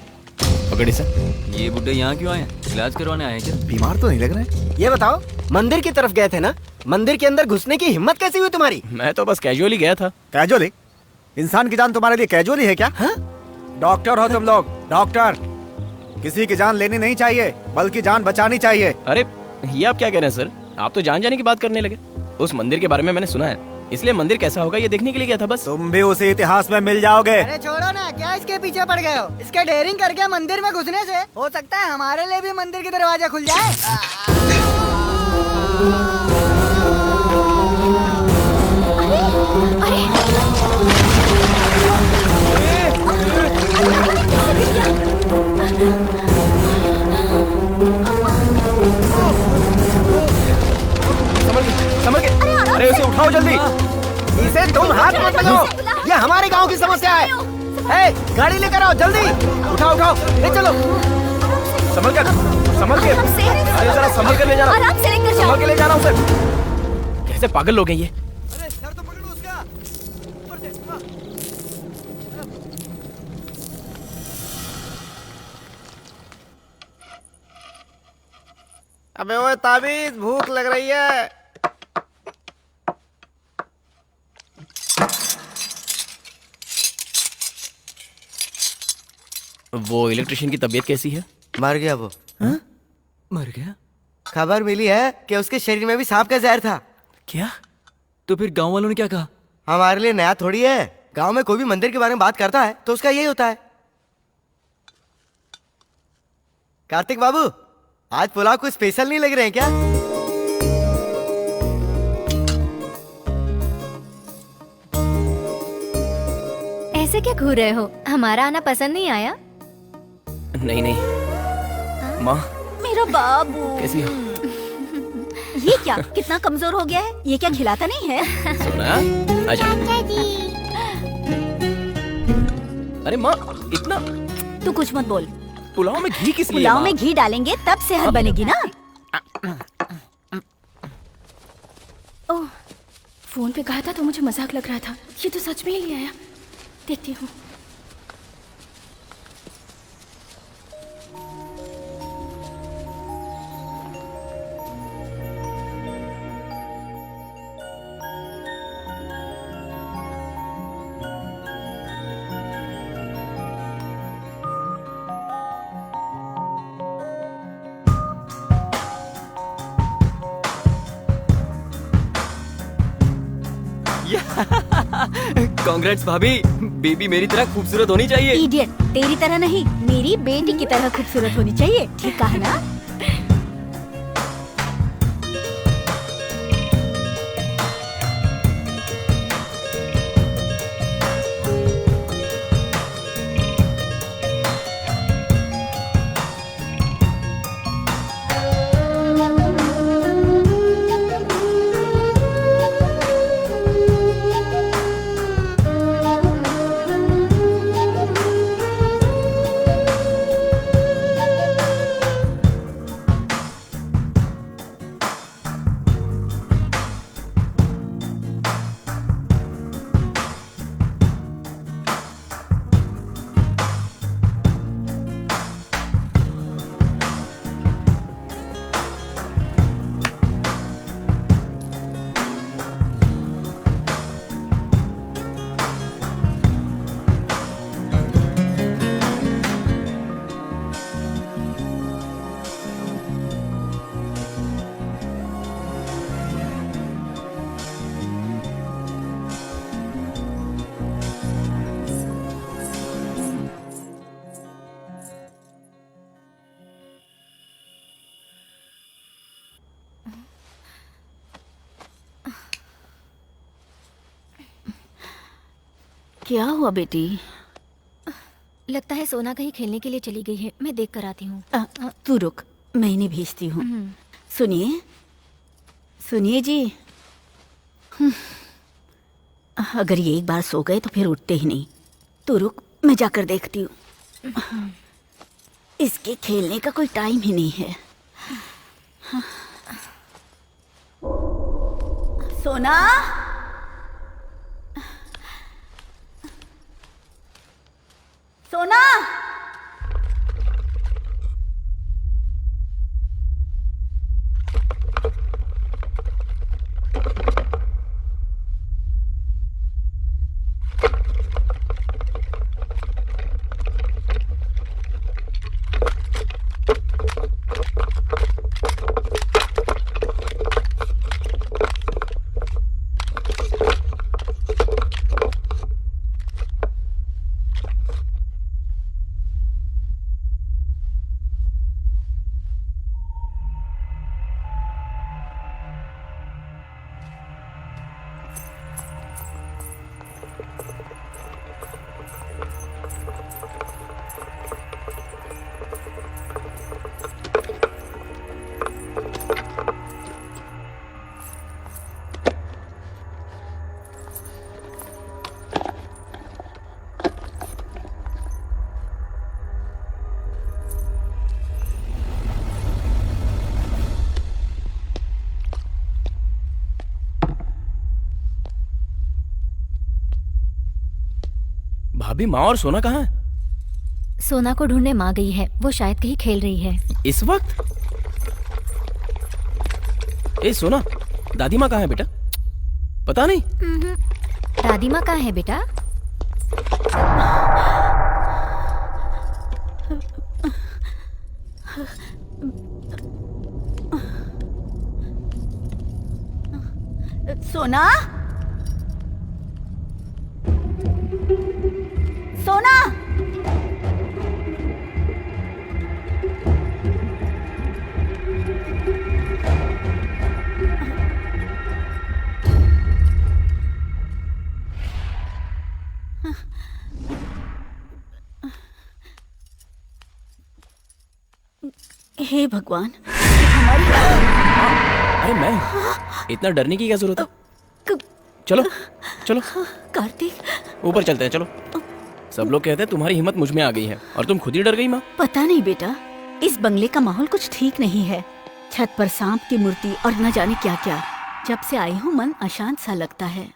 पकड़ी सर। ये बुड्ढे यहाँ क्यों आए? इलाज करवाने आए क्या? बीमार तो नहीं लग रहे? ये बताओ, मंदिर की तरफ गए थे ना? मंदिर के अंदर घुसने की हिम्मत कैसी हुई तुम्हारी? मैं तो बस कैजुअली गया था। कैजुअली? इंसान की जान तुम्हारे लिए कैजुअली है क्या? डॉक्टर हो तुम लोग, डॉक्टर। किसी की जान लेनी नहीं चाहिए, बल्कि जान बचानी चाहिए। अरे ये आप क्या कह रहे हैं सर? आप तो जान जाने की बात करने लगे। उस मंदिर के बारे में मैंने सुना है, इसलिए मंदिर कैसा होगा ये देखने के लिए गया था बस। तुम भी उसी इतिहास में मिल जाओगे। अरे छोड़ो ना, क्या इसके पीछे पड़ गए हो? इसके डेयरिंग करके मंदिर में घुसने से हो सकता है हमारे लिए भी मंदिर के दरवाजा खुल जाए। हाथ मत लगाओ, ये हमारे गांव की समस्या है। ए, गाड़ी लेकर आओ जल्दी, उठाओ उठाओ, ले चलो। संभल कर, संभल के। अरे जरा संभल कर ले जाना, आराम से लेकर जाओ। संभल के ले जाना उसे। कैसे पागल लोग हैं ये? अबे ओए ताबीज, भूख लग रही है। वो इलेक्ट्रिशियन की तबीयत कैसी है? मर गया वो। मर गया? खबर मिली है कि उसके शरीर में भी सांप का जहर था। क्या? तो फिर गांव वालों ने क्या कहा? हमारे लिए नया थोड़ी है, गांव में कोई भी मंदिर के बारे में बात करता है तो उसका यही होता है। कार्तिक बाबू, आज पुलाव कुछ स्पेशल नहीं लग रहे हैं क्या? ऐसे क्या घूर रहे हो? हमारा आना पसंद नहीं आया? नहीं नहीं। माँ मेरा बाबू कैसी हो? ये क्या, कितना कमजोर हो गया है? ये क्या खिलाता नहीं है? सोना आजा। अरे माँ इतना तू कुछ मत बोल। पुलाव में घी किस लिए? पुलाव माँ? में घी डालेंगे तब सेहत बनेगी ना। ओह, फोन पे कहा था तो मुझे मजाक लग रहा था। ये तो सच में ही ले आया। देखती हूँ। कांग्रेट्स भाभी, बेबी मेरी तरह खूबसूरत होनी चाहिए। इडियट, तेरी तरह नहीं, मेरी बेटी की तरह खूबसूरत होनी चाहिए। ठीक कहा ना? क्या हुआ बेटी? लगता है सोना कहीं खेलने के लिए चली गई है। मैं देख कर आती हूँ। तू रुक, मैं इन्हें भेजती हूँ। सुनिए, सुनिए जी। अगर ये एक बार सो गए तो फिर उठते ही नहीं। तू रुक, मैं जाकर देखती हूँ। इसके खेलने का कोई टाइम ही नहीं है। सोना, सोना, भाभी, माँ और सोना कहाँ है? सोना को ढूंढने माँ गई है, वो शायद कहीं खेल रही है। इस वक्त? ए सोना, दादी माँ कहाँ है बेटा? पता नहीं। दादी माँ कहाँ है बेटा? सोना, सोना, हे भगवान, अरे मैं, इतना डरने की क्या जरूरत है? चलो चलो कार्तिक, ऊपर चलते हैं, चलो। सब लोग कहते हैं तुम्हारी हिम्मत मुझ में आ गई है और तुम खुद ही डर गई माँ। पता नहीं बेटा, इस बंगले का माहौल कुछ ठीक नहीं है। छत पर सांप की मूर्ति और न जाने क्या क्या। जब से आई हूँ मन अशांत सा लगता है।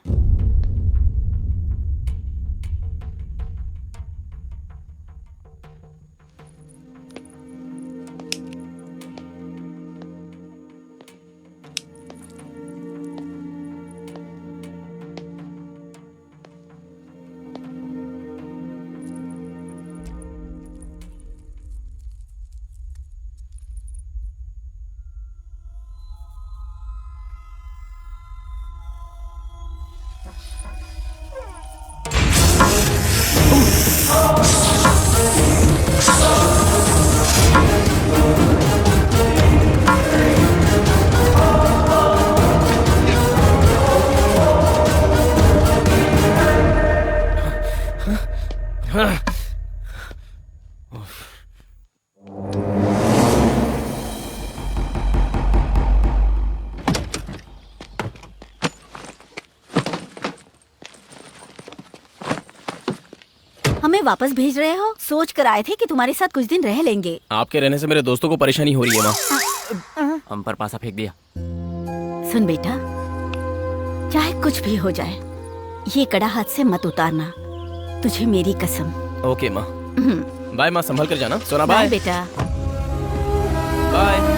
हमें वापस भेज रहे हो? सोच कर आए थे कि तुम्हारे साथ कुछ दिन रह लेंगे। आपके रहने से मेरे दोस्तों को परेशानी हो रही है माँ। हम पर पासा फेंक दिया। सुन बेटा, चाहे कुछ भी हो जाए, ये कड़ा हाथ से मत उतारना, तुझे मेरी कसम। ओके माँ। बाय माँ, संभल कर जाना। सोना बाय। बाय बेटा। बाय।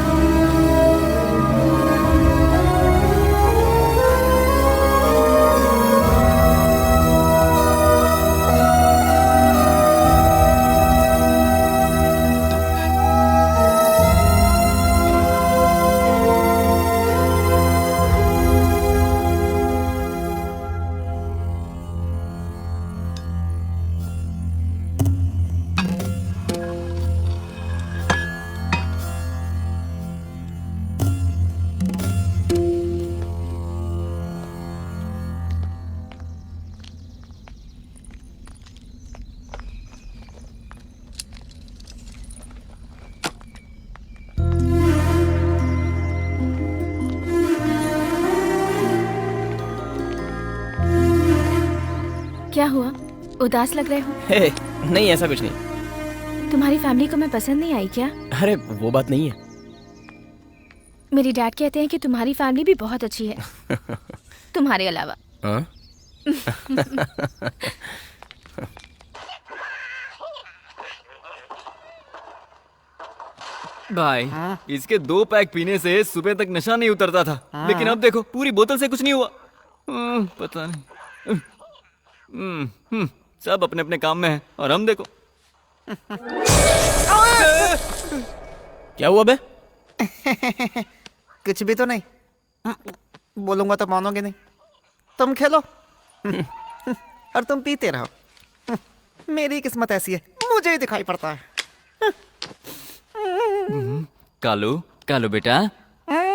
क्या हुआ, उदास लग रहे हो? हे, नहीं ऐसा कुछ नहीं। तुम्हारी फैमिली को मैं पसंद नहीं आई क्या? अरे वो बात नहीं है। मेरी डैड कहते हैं कि तुम्हारी फैमिली भी बहुत अच्छी है तुम्हारे अलावा। हाँ? भाई, इसके 2 पैक पीने से सुबह तक नशा नहीं उतरता था, लेकिन अब देखो पूरी बोतल से कुछ नहीं हुआ। पता नहीं। सब अपने अपने काम में है और हम देखो। क्या हुआ बे? कुछ भी तो नहीं। बोलूंगा तो मानोगे नहीं। तुम खेलो और तुम पीते रहो। मेरी किस्मत ऐसी है, मुझे ही दिखाई पड़ता है। कालू, कालू बेटा,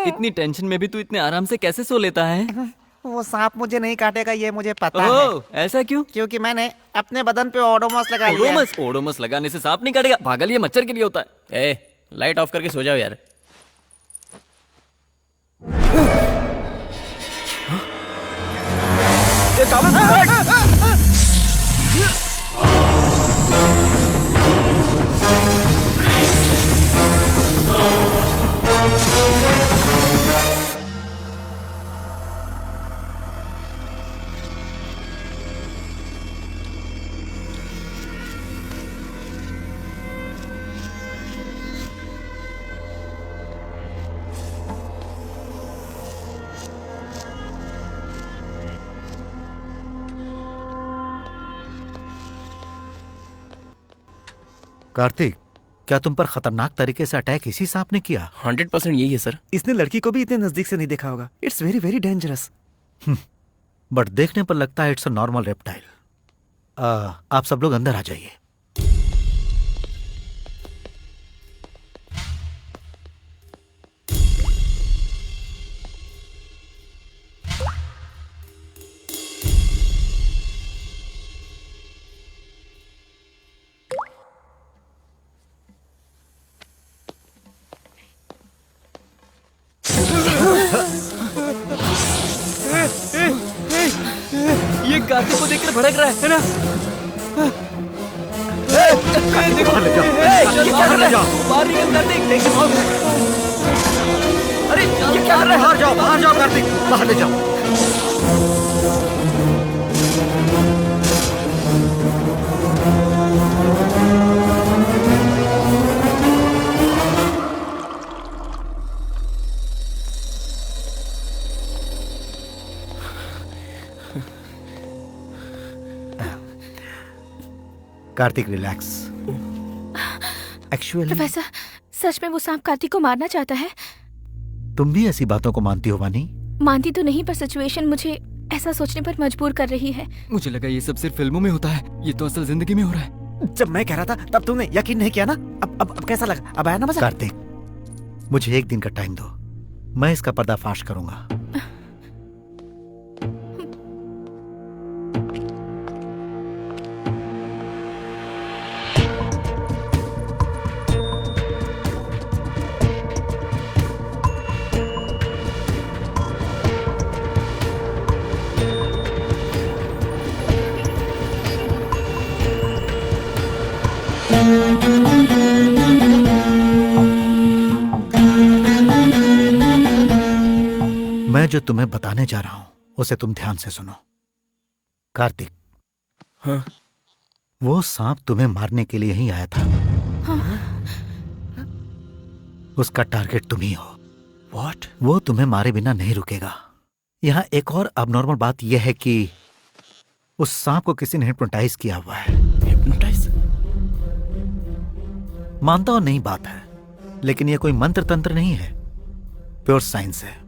इतनी टेंशन में भी तू इतने आराम से कैसे सो लेता है? वो सांप मुझे नहीं काटेगा, ये मुझे पता है। ऐसा क्यों? क्योंकि मैंने अपने बदन पे ओडोमॉस लगा लिया है। ओडोमॉस लगाने से सांप नहीं काटेगा, पागल, ये मच्छर के लिए होता है। ए, लाइट ऑफ करके सो जाओ यार। कार्तिक, क्या तुम पर खतरनाक तरीके से अटैक इसी सांप ने किया? 100% यही है सर। इसने लड़की को भी इतने नजदीक से नहीं देखा होगा। It's very very dangerous. But देखने पर लगता है इट्स अ नॉर्मल रेप्टाइल। आप सब लोग अंदर आ जाइए। ये कार्तिक को देखकर भड़क रहा है ना? बाहर ले जाओ, बाहर ले जाओ। बाहर निकल कार्तिक। अरे ये क्या कर रहे हैं? बाहर जाओ कार्तिक, बाहर ले जाओ। कार्तिक रिलैक्स। एक्चुअली प्रोफेसर, सच में वो सांप कार्तिक को मारना चाहता है? तुम भी ऐसी बातों को मानती हो वानी? मानती तो नहीं, पर सिचुएशन मुझे ऐसा सोचने पर मजबूर कर रही है। मुझे लगा ये सब सिर्फ फिल्मों में होता है, ये तो असल जिंदगी में हो रहा है। जब मैं कह रहा था तब तुमने यकीन नहीं किया ना। अब कैसा लगा? अब आया ना मजा? कार्तिक, मुझे एक दिन का टाइम दो, मैं इसका पर्दाफाश करूंगा। मैं जो तुम्हें बताने जा रहा हूं उसे तुम ध्यान से सुनो। कार्तिक, हाँ? वो सांप तुम्हें मारने के लिए ही आया था। हाँ? उसका टारगेट तुम ही हो। What? वो तुम्हें मारे बिना नहीं रुकेगा। यहाँ एक और अबनॉर्मल बात यह है कि उस सांप को किसी ने हिप्नोटाइज किया हुआ है। हिप्नोटाइज? मानता हूं नहीं बात है, लेकिन यह कोई मंत्र तंत्र नहीं है, प्योर साइंस है।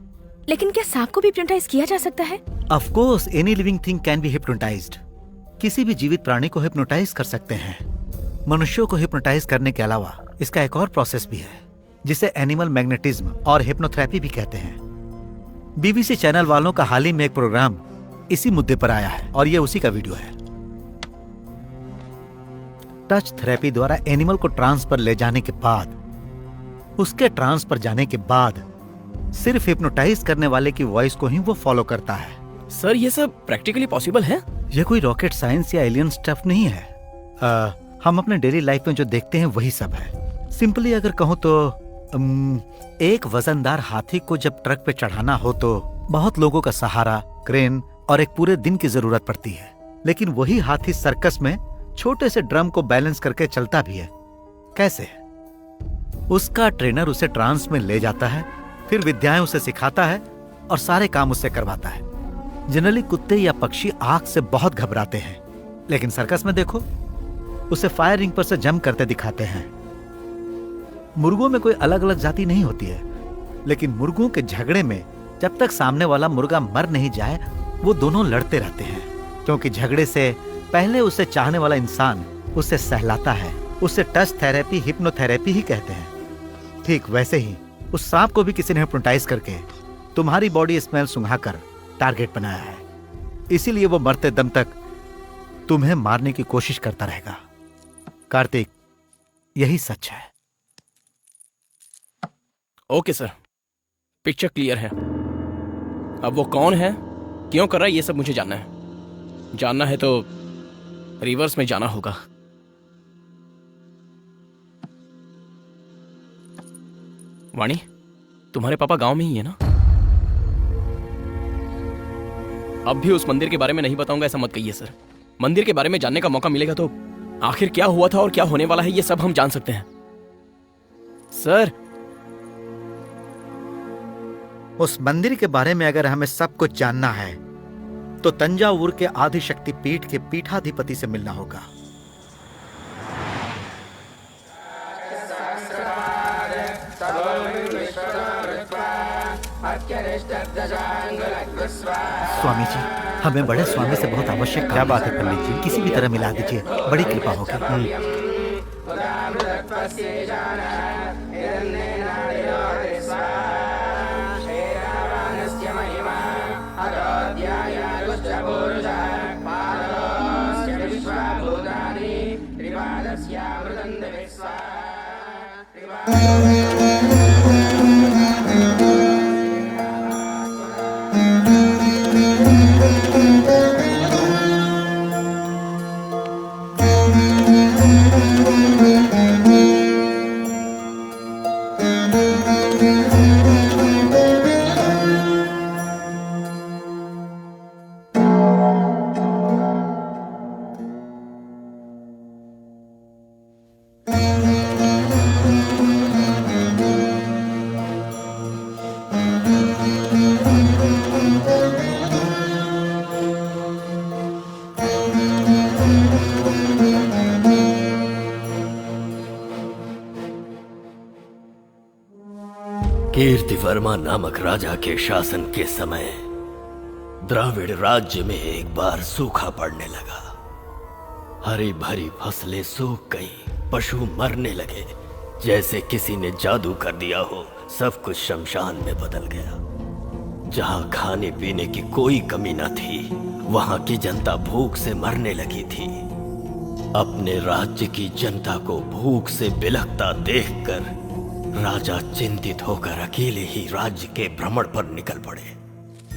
लेकिन क्या सांप को भी हिप्नोटाइज किया जा सकता है? Of course any living thing can be hypnotised. किसी भी जीवित प्राणी को हिप्नोटाइज कर सकते हैं। मनुष्यों को हिप्नोटाइज करने के अलावा इसका एक और प्रोसेस भी है, जिसे एनिमल मैग्नेटिज्म और हिप्नोथेरेपी भी कहते हैं। बीबीसी चैनल वालों का हाल ही में एक प्रोग्राम इसी मुद्दे पर आया है और यह उसी का वीडियो है। टच थेरेपी द्वारा एनिमल को ट्रांस पर ले जाने के बाद, उसके ट्रांस पर जाने के बाद सिर्फ हिप्नोटाइज करने वाले की वॉइस को ही वो फॉलो करता है। सर, ये सब प्रैक्टिकली पॉसिबल है? ये कोई रॉकेट साइंस या एलियन स्टफ नहीं है। हम अपने डेली लाइफ में जो देखते हैं वही सब है। सिंपली अगर कहूँ तो एक वजनदार हाथी को जब ट्रक पे चढ़ाना हो तो बहुत लोगों का सहारा, क्रेन और एक पूरे दिन की जरूरत पड़ती है। लेकिन वही हाथी सर्कस में छोटे से ड्रम को बैलेंस करके चलता भी है। कैसे? उसका ट्रेनर उसे ट्रांस में ले जाता है, फिर विद्याएं उसे सिखाता है और सारे काम उससे करवाता है। जनरली कुत्ते या पक्षी आग से बहुत घबराते हैं, लेकिन सर्कस में देखो, उसे फायर रिंग पर से जंप करते दिखाते हैं। मुर्गों में कोई अलग अलग जाति नहीं होती है, लेकिन मुर्गों के झगड़े में जब तक सामने वाला मुर्गा मर नहीं जाए वो दोनों लड़ते रहते हैं, क्योंकि झगड़े से पहले उसे चाहने वाला इंसान उसे सहलाता है। उसे टच थेरेपी, हिप्नोथेरेपी ही कहते हैं। ठीक वैसे ही उस सांप को भी किसी ने हिप्नोटाइज करके तुम्हारी बॉडी स्मेल सुंघाकर टारगेट बनाया है। इसीलिए वो मरते दम तक तुम्हें मारने की कोशिश करता रहेगा। कार्तिक, यही सच है। ओके सर, पिक्चर क्लियर है। अब वो कौन है, क्यों कर रहा है, ये सब मुझे जानना है। जानना है तो रिवर्स में जाना होगा। वाणी, तुम्हारे पापा गांव में ही है ना? अब भी उस मंदिर के बारे में नहीं बताऊंगा ऐसा मत कहिए सर। मंदिर के बारे में जानने का मौका मिलेगा तो आखिर क्या हुआ था और क्या होने वाला है ये सब हम जान सकते हैं सर। उस मंदिर के बारे में अगर हमें सब कुछ जानना है तो तंजावुर के आदिशक्ति पीठ के पीठाधिपति से मिलना होगा। स्वामी जी, हमें बड़े स्वामी से बहुत आवश्यक क्या बात है पंडित जी, किसी भी तरह मिला दीजिए, बड़ी कृपा होगी। कीर्तिवर्मा नामक राजा के शासन के समय द्राविड़ राज्य में एक बार सूखा पड़ने लगा। हरी भरी फसलें सूख गई, पशु मरने लगे, जैसे किसी ने जादू कर दिया हो। सब कुछ शमशान में बदल गया। जहां खाने पीने की कोई कमी न थी, वहां की जनता भूख से मरने लगी थी। अपने राज्य की जनता को भूख से बिलखता देखकर राजा चिंतित होकर अकेले ही राज्य के भ्रमण पर निकल पड़े।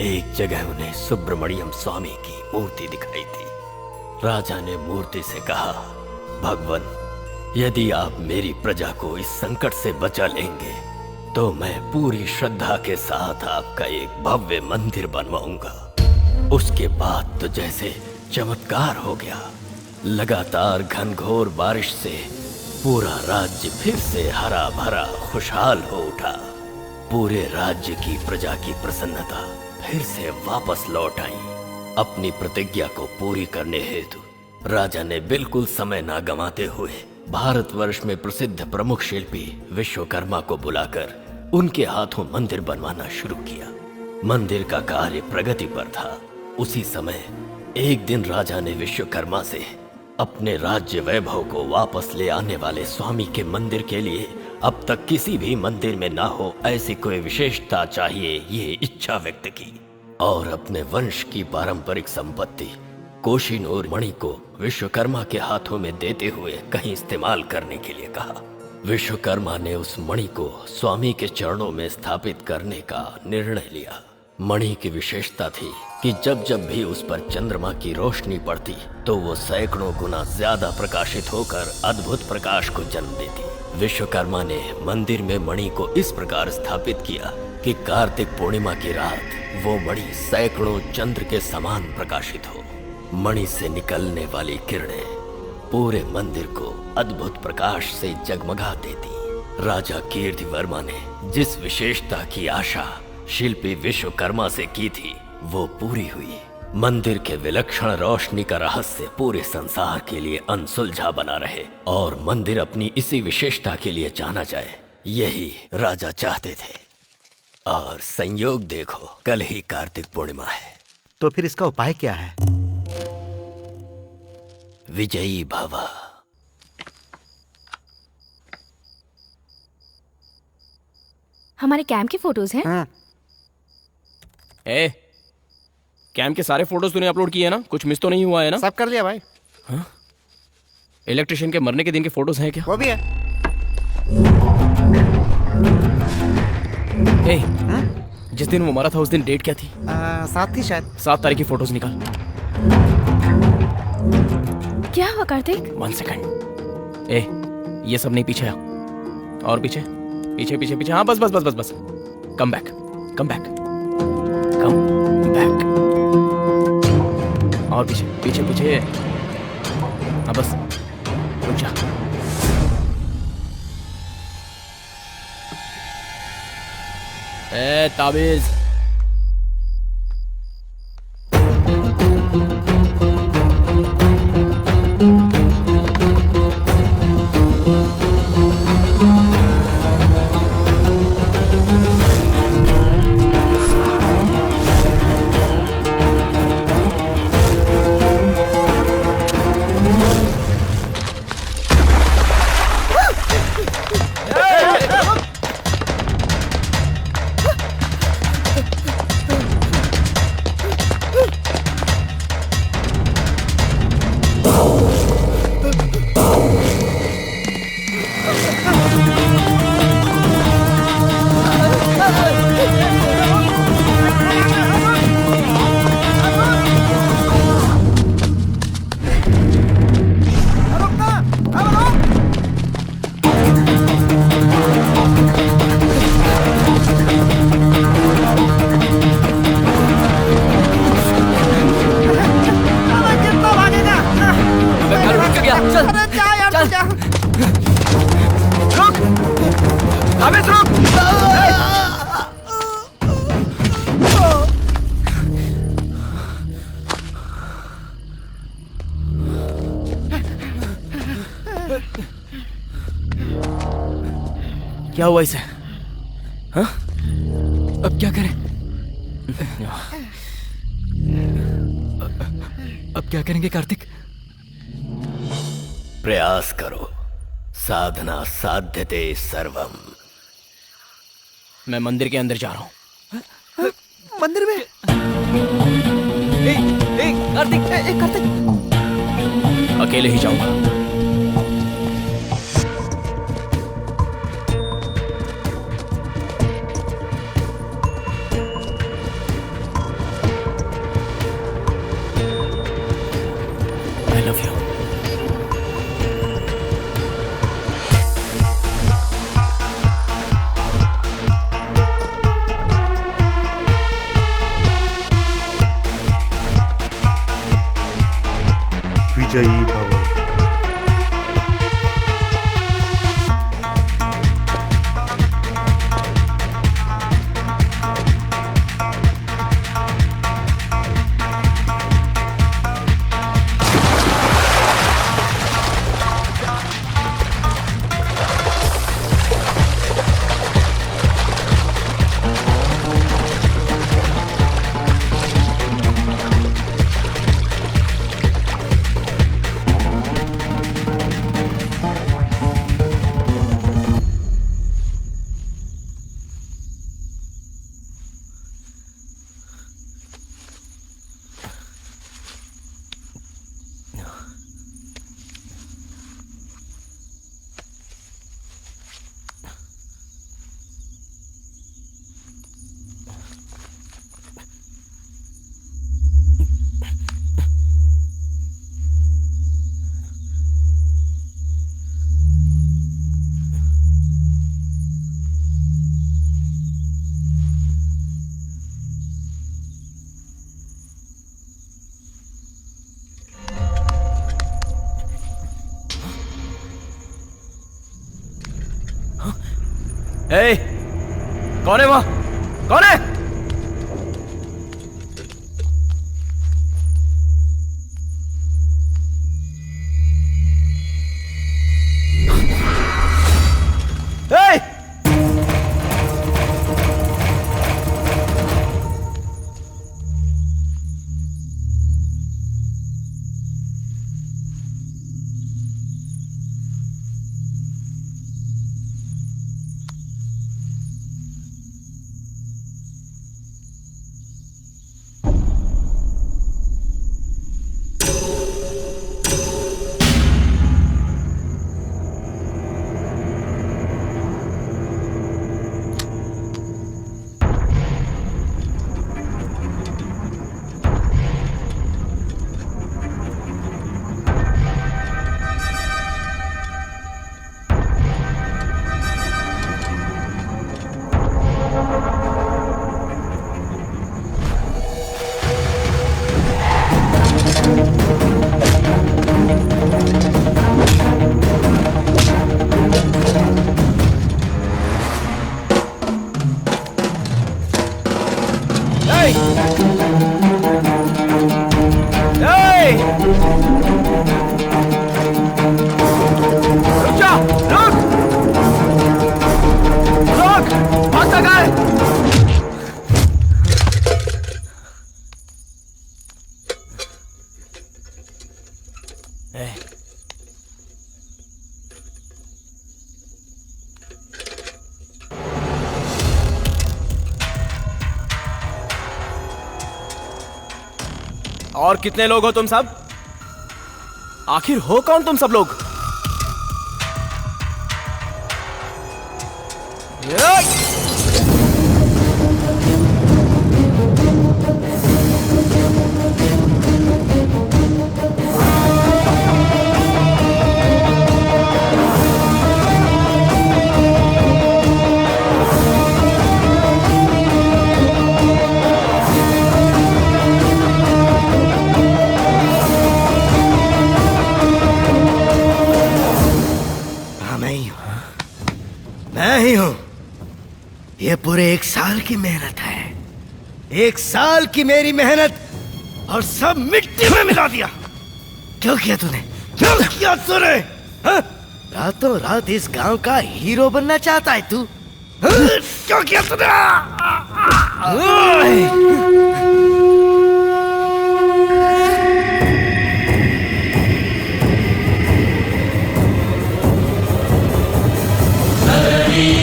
एक जगह उन्हें सुब्रमण्यम स्वामी की मूर्ति दिखाई थी। राजा ने मूर्ति से कहा, भगवान, यदि आप मेरी प्रजा को इस संकट से बचा लेंगे तो मैं पूरी श्रद्धा के साथ आपका एक भव्य मंदिर बनवाऊंगा। उसके बाद तो जैसे चमत्कार हो गया। लगातार घनघोर बारिश से पूरा राज्य फिर से हरा भरा खुशहाल हो उठा। पूरे राज्य की प्रजा की प्रसन्नता फिर से वापस लौट आई। अपनी प्रतिज्ञा को पूरी करने हेतु राजा ने बिल्कुल समय ना गंवाते हुए भारतवर्ष में प्रसिद्ध प्रमुख शिल्पी विश्वकर्मा को बुलाकर उनके हाथों मंदिर बनवाना शुरू किया। मंदिर का कार्य प्रगति पर था। उसी समय एक दिन राजा ने विश्वकर्मा से अपने राज्य वैभव को वापस ले आने वाले स्वामी के मंदिर के लिए अब तक किसी भी मंदिर में ना हो ऐसी कोई विशेषता चाहिए, ये इच्छा व्यक्त की और अपने वंश की पारंपरिक संपत्ति कोहिनूर मणि को विश्वकर्मा के हाथों में देते हुए कहीं इस्तेमाल करने के लिए कहा। विश्वकर्मा ने उस मणि को स्वामी के चरणों में स्थापित करने का निर्णय लिया। मणि की विशेषता थी कि जब जब भी उस पर चंद्रमा की रोशनी पड़ती तो वो सैकड़ों गुना ज्यादा प्रकाशित होकर अद्भुत प्रकाश को जन्म देती। विश्वकर्मा ने मंदिर में मणि को इस प्रकार स्थापित किया कि कार्तिक पूर्णिमा की रात वो मणि सैकड़ों चंद्र के समान प्रकाशित हो। मणि से निकलने वाली किरणें पूरे मंदिर को अद्भुत प्रकाश से जगमगा देती। राजा कीर्तिवर्मा ने जिस विशेषता की आशा शिल्पी विश्वकर्मा से की थी वो पूरी हुई। मंदिर के विलक्षण रोशनी का रहस्य पूरे संसार के लिए अनसुलझा बना रहे और मंदिर अपनी इसी विशेषता के लिए जाना जाए, यही राजा चाहते थे। और संयोग देखो, कल ही कार्तिक पूर्णिमा है। तो फिर इसका उपाय क्या है? विजयी भव। हमारे कैंप की फोटोज हैं? ए, कैंप के सारे फोटोज तूने अपलोड किए हैं ना? कुछ मिस तो नहीं हुआ है ना? सब कर लिया भाई। हाँ? इलेक्ट्रिशियन के मरने के दिन के फोटोज हैं क्या? वो भी है। ए, जिस दिन वो मरा था उस दिन डेट क्या थी? 7 थी शायद। 7 तारीख की फोटोज निकाल। क्या हुआ कार्तिक? 1 सेकंड। ए, ये सब नहीं, पीछे आ। और पीछे पीछे पीछे पीछे। हाँ बस बस बस बस बस। Come back, come back, come back. और पीछे पीछे पीछे। हाँ बस, रुक जा। ए ताबीज। क्या हुआ इसे? हाँ? अब क्या करें? अब क्या करेंगे कार्तिक? प्रयास करो, साधना साध्यते सर्वम। मैं मंदिर के अंदर जा रहा हूँ। मंदिर में? कार्तिक, कार्तिक, अकेले ही जाऊंगा। I love you. विजयी भव। ए, कौन है वहां? कौन है? ए! और कितने लोग हो तुम सब? आखिर हो कौन तुम सब लोग? मैं ही हूं। ये पूरे 1 साल की मेहनत है। 1 साल की मेरी मेहनत और सब मिट्टी में मिला दिया। क्यों किया तूने? क्यों किया तूने? रातों रात इस गांव का हीरो बनना चाहता है तू? क्यों किया तूने?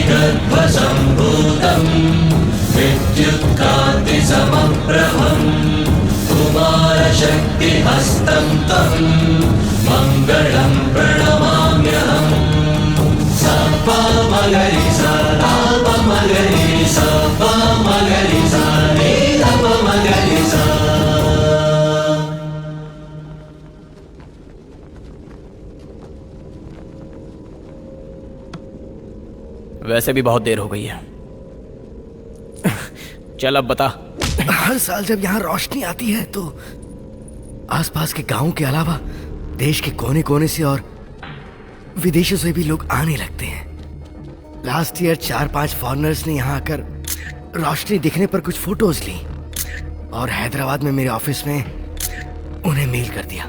गर्भसम्भूतम् विद्युत्कान्तिसमप्रभम् कुमारशक्तिहस्तं तं मङ्गलं प्रणमाम्यहम् सा पा मगरि सा धा प मगरि सा पा मगरि सा रे ध प मगरि सा। वैसे भी बहुत देर हो गई है। चल अब बता। हर साल जब यहाँ रोशनी आती है तो आसपास के गांव के अलावा देश के कोने कोने से और विदेशों से भी लोग आने लगते हैं। लास्ट ईयर 4-5 फॉरेनर्स ने यहाँ आकर रोशनी दिखने पर कुछ फोटोज ली और हैदराबाद में मेरे ऑफिस में उन्हें मेल कर दिया।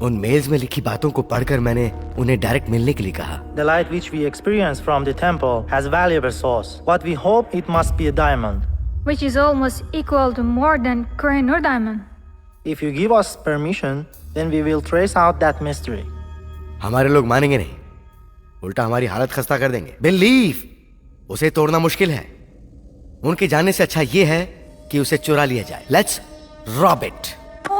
उन मेल्स में लिखी बातों को पढ़कर मैंने उन्हें डायरेक्ट मिलने के लिए कहा। The light which we experience from the temple has valuable source. What we hope it must be a diamond. Which is almost equal to more than Kohinoor diamond. If you give us permission, then we will trace out that mystery. हमारे लोग मानेंगे नहीं, उल्टा हमारी हालत खस्ता कर देंगे। बिलीव उसे तोड़ना मुश्किल है। उनके जाने से अच्छा ये है कि उसे चुरा लिया जाए। Let's rob it.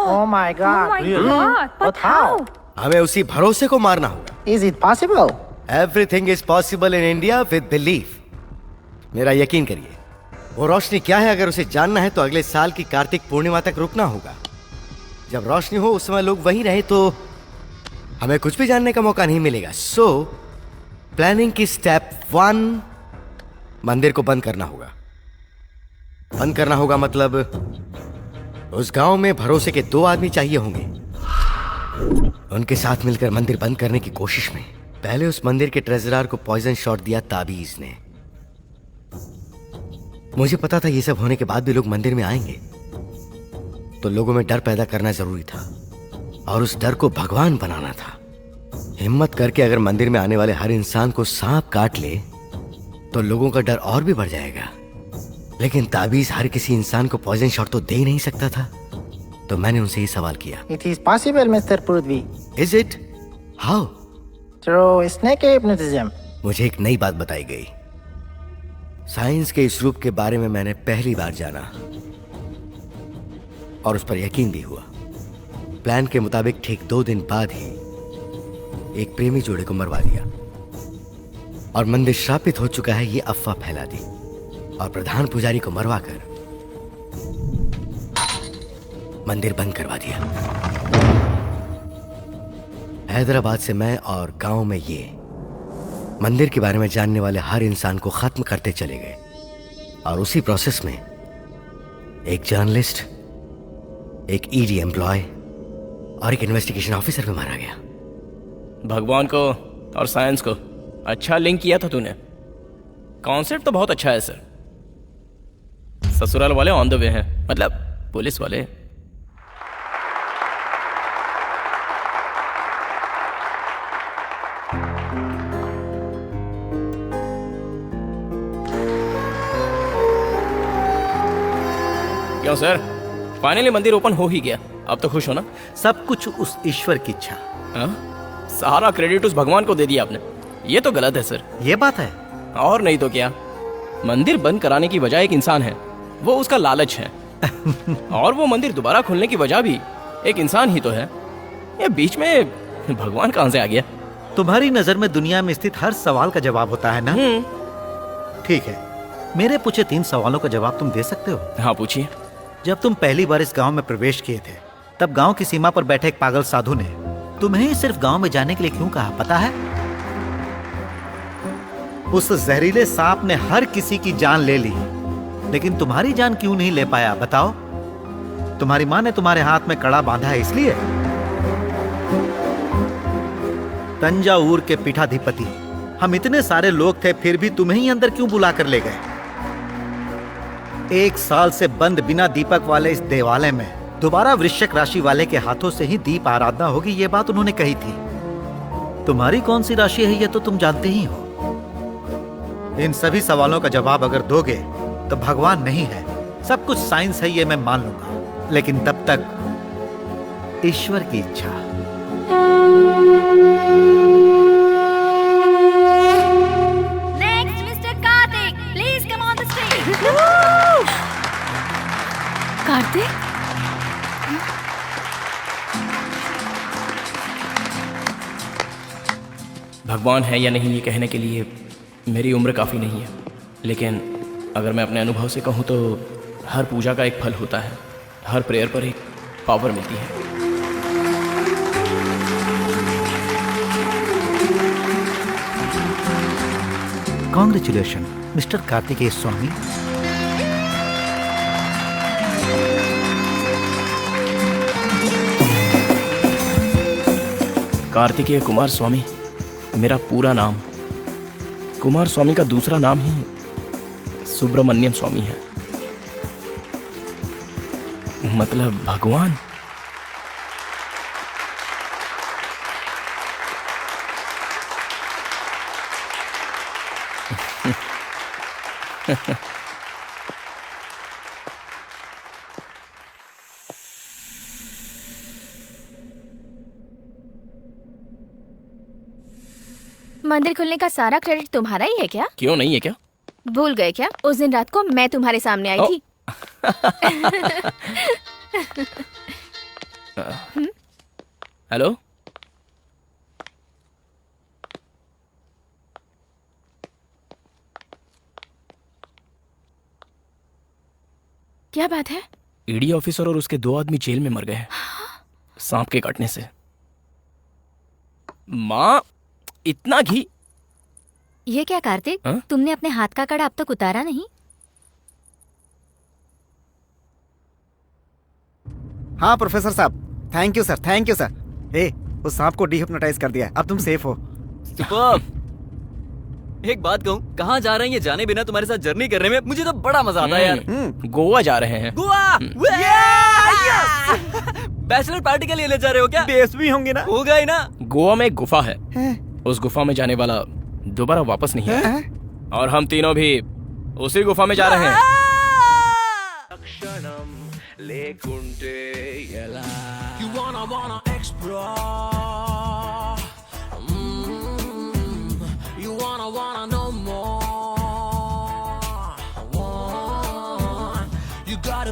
Oh my God! Really? But how? हमें उसी भरोसे को मारना होगा। Is it possible? Everything is possible in India with belief. मेरा यकीन करिए। वो रोशनी क्या है अगर उसे जानना है तो अगले साल की कार्तिक पूर्णिमा तक रुकना होगा। जब रोशनी हो उस समय लोग वहीं रहे तो हमें कुछ भी जानने का मौका नहीं मिलेगा। So, प्लानिंग की स्टेप 1 मंदिर को बंद करना होगा। बंद करना होगा मतलब उस गांव में भरोसे के 2 आदमी चाहिए होंगे। उनके साथ मिलकर मंदिर बंद करने की कोशिश में पहले उस मंदिर के ट्रेजरर को पॉइजन शॉट दिया ताबीज ने। मुझे पता था ये सब होने के बाद भी लोग मंदिर में आएंगे, तो लोगों में डर पैदा करना जरूरी था और उस डर को भगवान बनाना था। हिम्मत करके अगर मंदिर में आने वाले हर इंसान को सांप काट ले तो लोगों का डर और भी बढ़ जाएगा। लेकिन ताबीज हर किसी इंसान को पॉइजन शॉट तो दे ही नहीं सकता था, तो मैंने उनसे ये सवाल किया। It is possible, Mr. Prudvi. Is it? How? Through snake hypnotism. मुझे एक नई बात बताई गई। साइंस के इस रूप के बारे में मैंने पहली बार जाना और उस पर यकीन भी हुआ। प्लान के मुताबिक ठीक 2 दिन बाद ही एक प्रेमी जोड़े को मरवा दिया और मंदिर श्रापित हो चुका है ये अफवाह फैला दी और प्रधान पुजारी को मरवाकर मंदिर बंद करवा दिया। हैदराबाद से मैं और गांव में ये मंदिर के बारे में जानने वाले हर इंसान को खत्म करते चले गए और उसी प्रोसेस में एक जर्नलिस्ट, एक ईडी एम्प्लॉय और एक इन्वेस्टिगेशन ऑफिसर भी मारा गया। भगवान को और साइंस को अच्छा लिंक किया था तूने। कॉन्सेप्ट तो बहुत अच्छा है सर। ससुराल वाले ऑन द वे हैं, मतलब पुलिस वाले। क्यों सर, फाइनली मंदिर ओपन हो ही गया, अब तो खुश हो ना? सब कुछ उस ईश्वर की इच्छा। सारा क्रेडिट उस भगवान को दे दिया आपने, ये तो गलत है सर। ये बात है और नहीं तो क्या। मंदिर बंद कराने की वजह एक इंसान है, वो उसका लालच है। और वो मंदिर दोबारा खोलने की वजह भी एक इंसान ही तो है। ये बीच में भगवान कहां से आ गया? तुम्हारी नजर में दुनिया में स्थित हर सवाल का जवाब होता है ना? ठीक है, मेरे पूछे 3 सवालों का जवाब तुम दे सकते हो? हाँ पूछिए। जब तुम पहली बार इस गांव में प्रवेश किए थे तब गांव की सीमा पर बैठे एक पागल साधु ने तुम्हें सिर्फ गांव में जाने के लिए क्यों कहा, पता है? उस जहरीले सांप ने हर किसी की जान ले ली, लेकिन तुम्हारी जान क्यों नहीं ले पाया, बताओ? तुम्हारी माँ ने तुम्हारे हाथ में कड़ा बांधा है इसलिए? तंजावुर के पीठाधिपति, हम इतने सारे लोग थे फिर भी तुम्हें ही अंदर क्यों बुला कर ले गए? 1 साल से बंद बिना दीपक वाले इस देवालय में दोबारा वृश्चिक राशि वाले के हाथों से ही दीप आराधना होगी, ये बात उन्होंने कही थी। तुम्हारी कौन सी राशि है ये तो तुम जानते ही हो। इन सभी सवालों का जवाब अगर दोगे तो भगवान नहीं है, सब कुछ साइंस है, ये मैं मान लूंगा, लेकिन तब तक ईश्वर की इच्छा। Next mister Kartik, please come on the stage. Kartik, भगवान है या नहीं ये कहने के लिए मेरी उम्र काफ़ी नहीं है, लेकिन अगर मैं अपने अनुभव से कहूँ तो हर पूजा का एक फल होता है, हर प्रेयर पर एक पावर मिलती है। कॉन्ग्रेचुलेशन मिस्टर कार्तिकेय स्वामी। कार्तिकेय कुमार स्वामी मेरा पूरा नाम। कुमार स्वामी का दूसरा नाम ही सुब्रमण्यम स्वामी है, मतलब भगवान। मंदिर खुलने का सारा क्रेडिट तुम्हारा ही है क्या? क्यों नहीं है क्या? भूल गए क्या? उस दिन रात को मैं तुम्हारे सामने आई थी। हेलो, क्या बात है? ईडी ऑफिसर और उसके 2 आदमी जेल में मर गए सांप के काटने से। माँ, इतना घी! ये क्या कार्तिक, तुमने अपने हाथ का कड़ा अब तक उतारा नहीं? हाँ प्रोफेसर साहब, thank you sir, thank you sir. ए, उस सांप को डिहिप्नोटाइज कर दिया, अब तुम सेफ हो। सुपर्ब। एक बात कहूँ, कहाँ जा रहे हैं ये जाने बिना तुम्हारे साथ जर्नी करने में मुझे तो बड़ा मजा आता है यार। गोवा जा रहे हैं। गोवा! बैचलर पार्टी के लिए ले जा रहे हो क्या? बेस भी होंगे ना? होगा ही ना। गोवा में एक गुफा है, उस गुफा में जाने वाला दोबारा वापस नहीं है, और हम तीनों भी उसी गुफा में जा रहे हैं।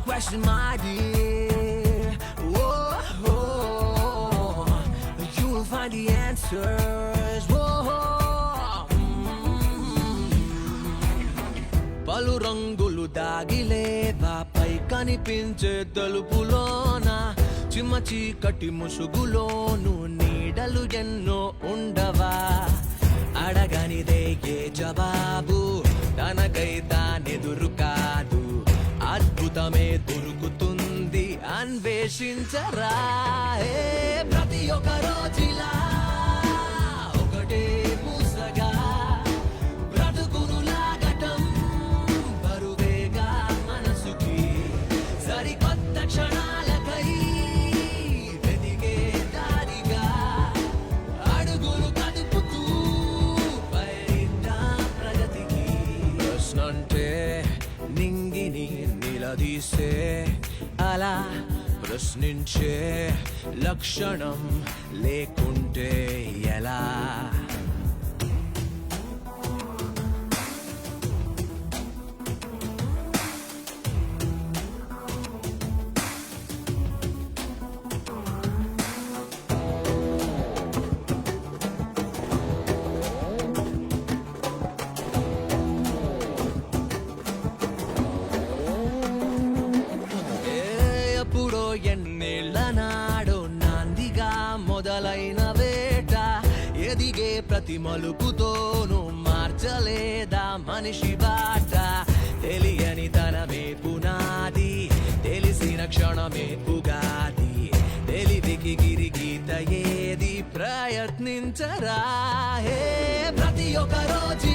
Question, my dear. Whoa, whoa. You will find the answers. Whoa. పలు రంగులు దాగిలేవా పై కనిపించే తలుపులోన చిమ్మ చీకటి ముసుగులోను నీడలు ఎన్నో ఉండవా అడగనిదే ఏ జవాబు తనకై తానెదురు కాదు అద్భుతమే దొరుకుతుంది అన్వేషించరా ప్రతి ఒక్క రోజులా ఒకటే పూసగా బ్రతుకును లాగటం బరువేగా మనసుకి సరికొత్త క్షణాలకై వెదిగే దారిగా అడుగులు కదుపుతూ పయనిద్దాం ప్రగతికి ప్రశ్నంటే నింగిని నిలదీసే అలా ప్రశ్నించే లక్షణం లేకుంటే ఎలా ప్రతి మలుపుతోను మార్చలేదా మనిషి బాట తెలియని తనమే పునాది తెలిసిన క్షణమే ఉగాది తెలివికి గిరిగీత ఏది ప్రయత్నించరా ప్రతి ఒక్క రోజు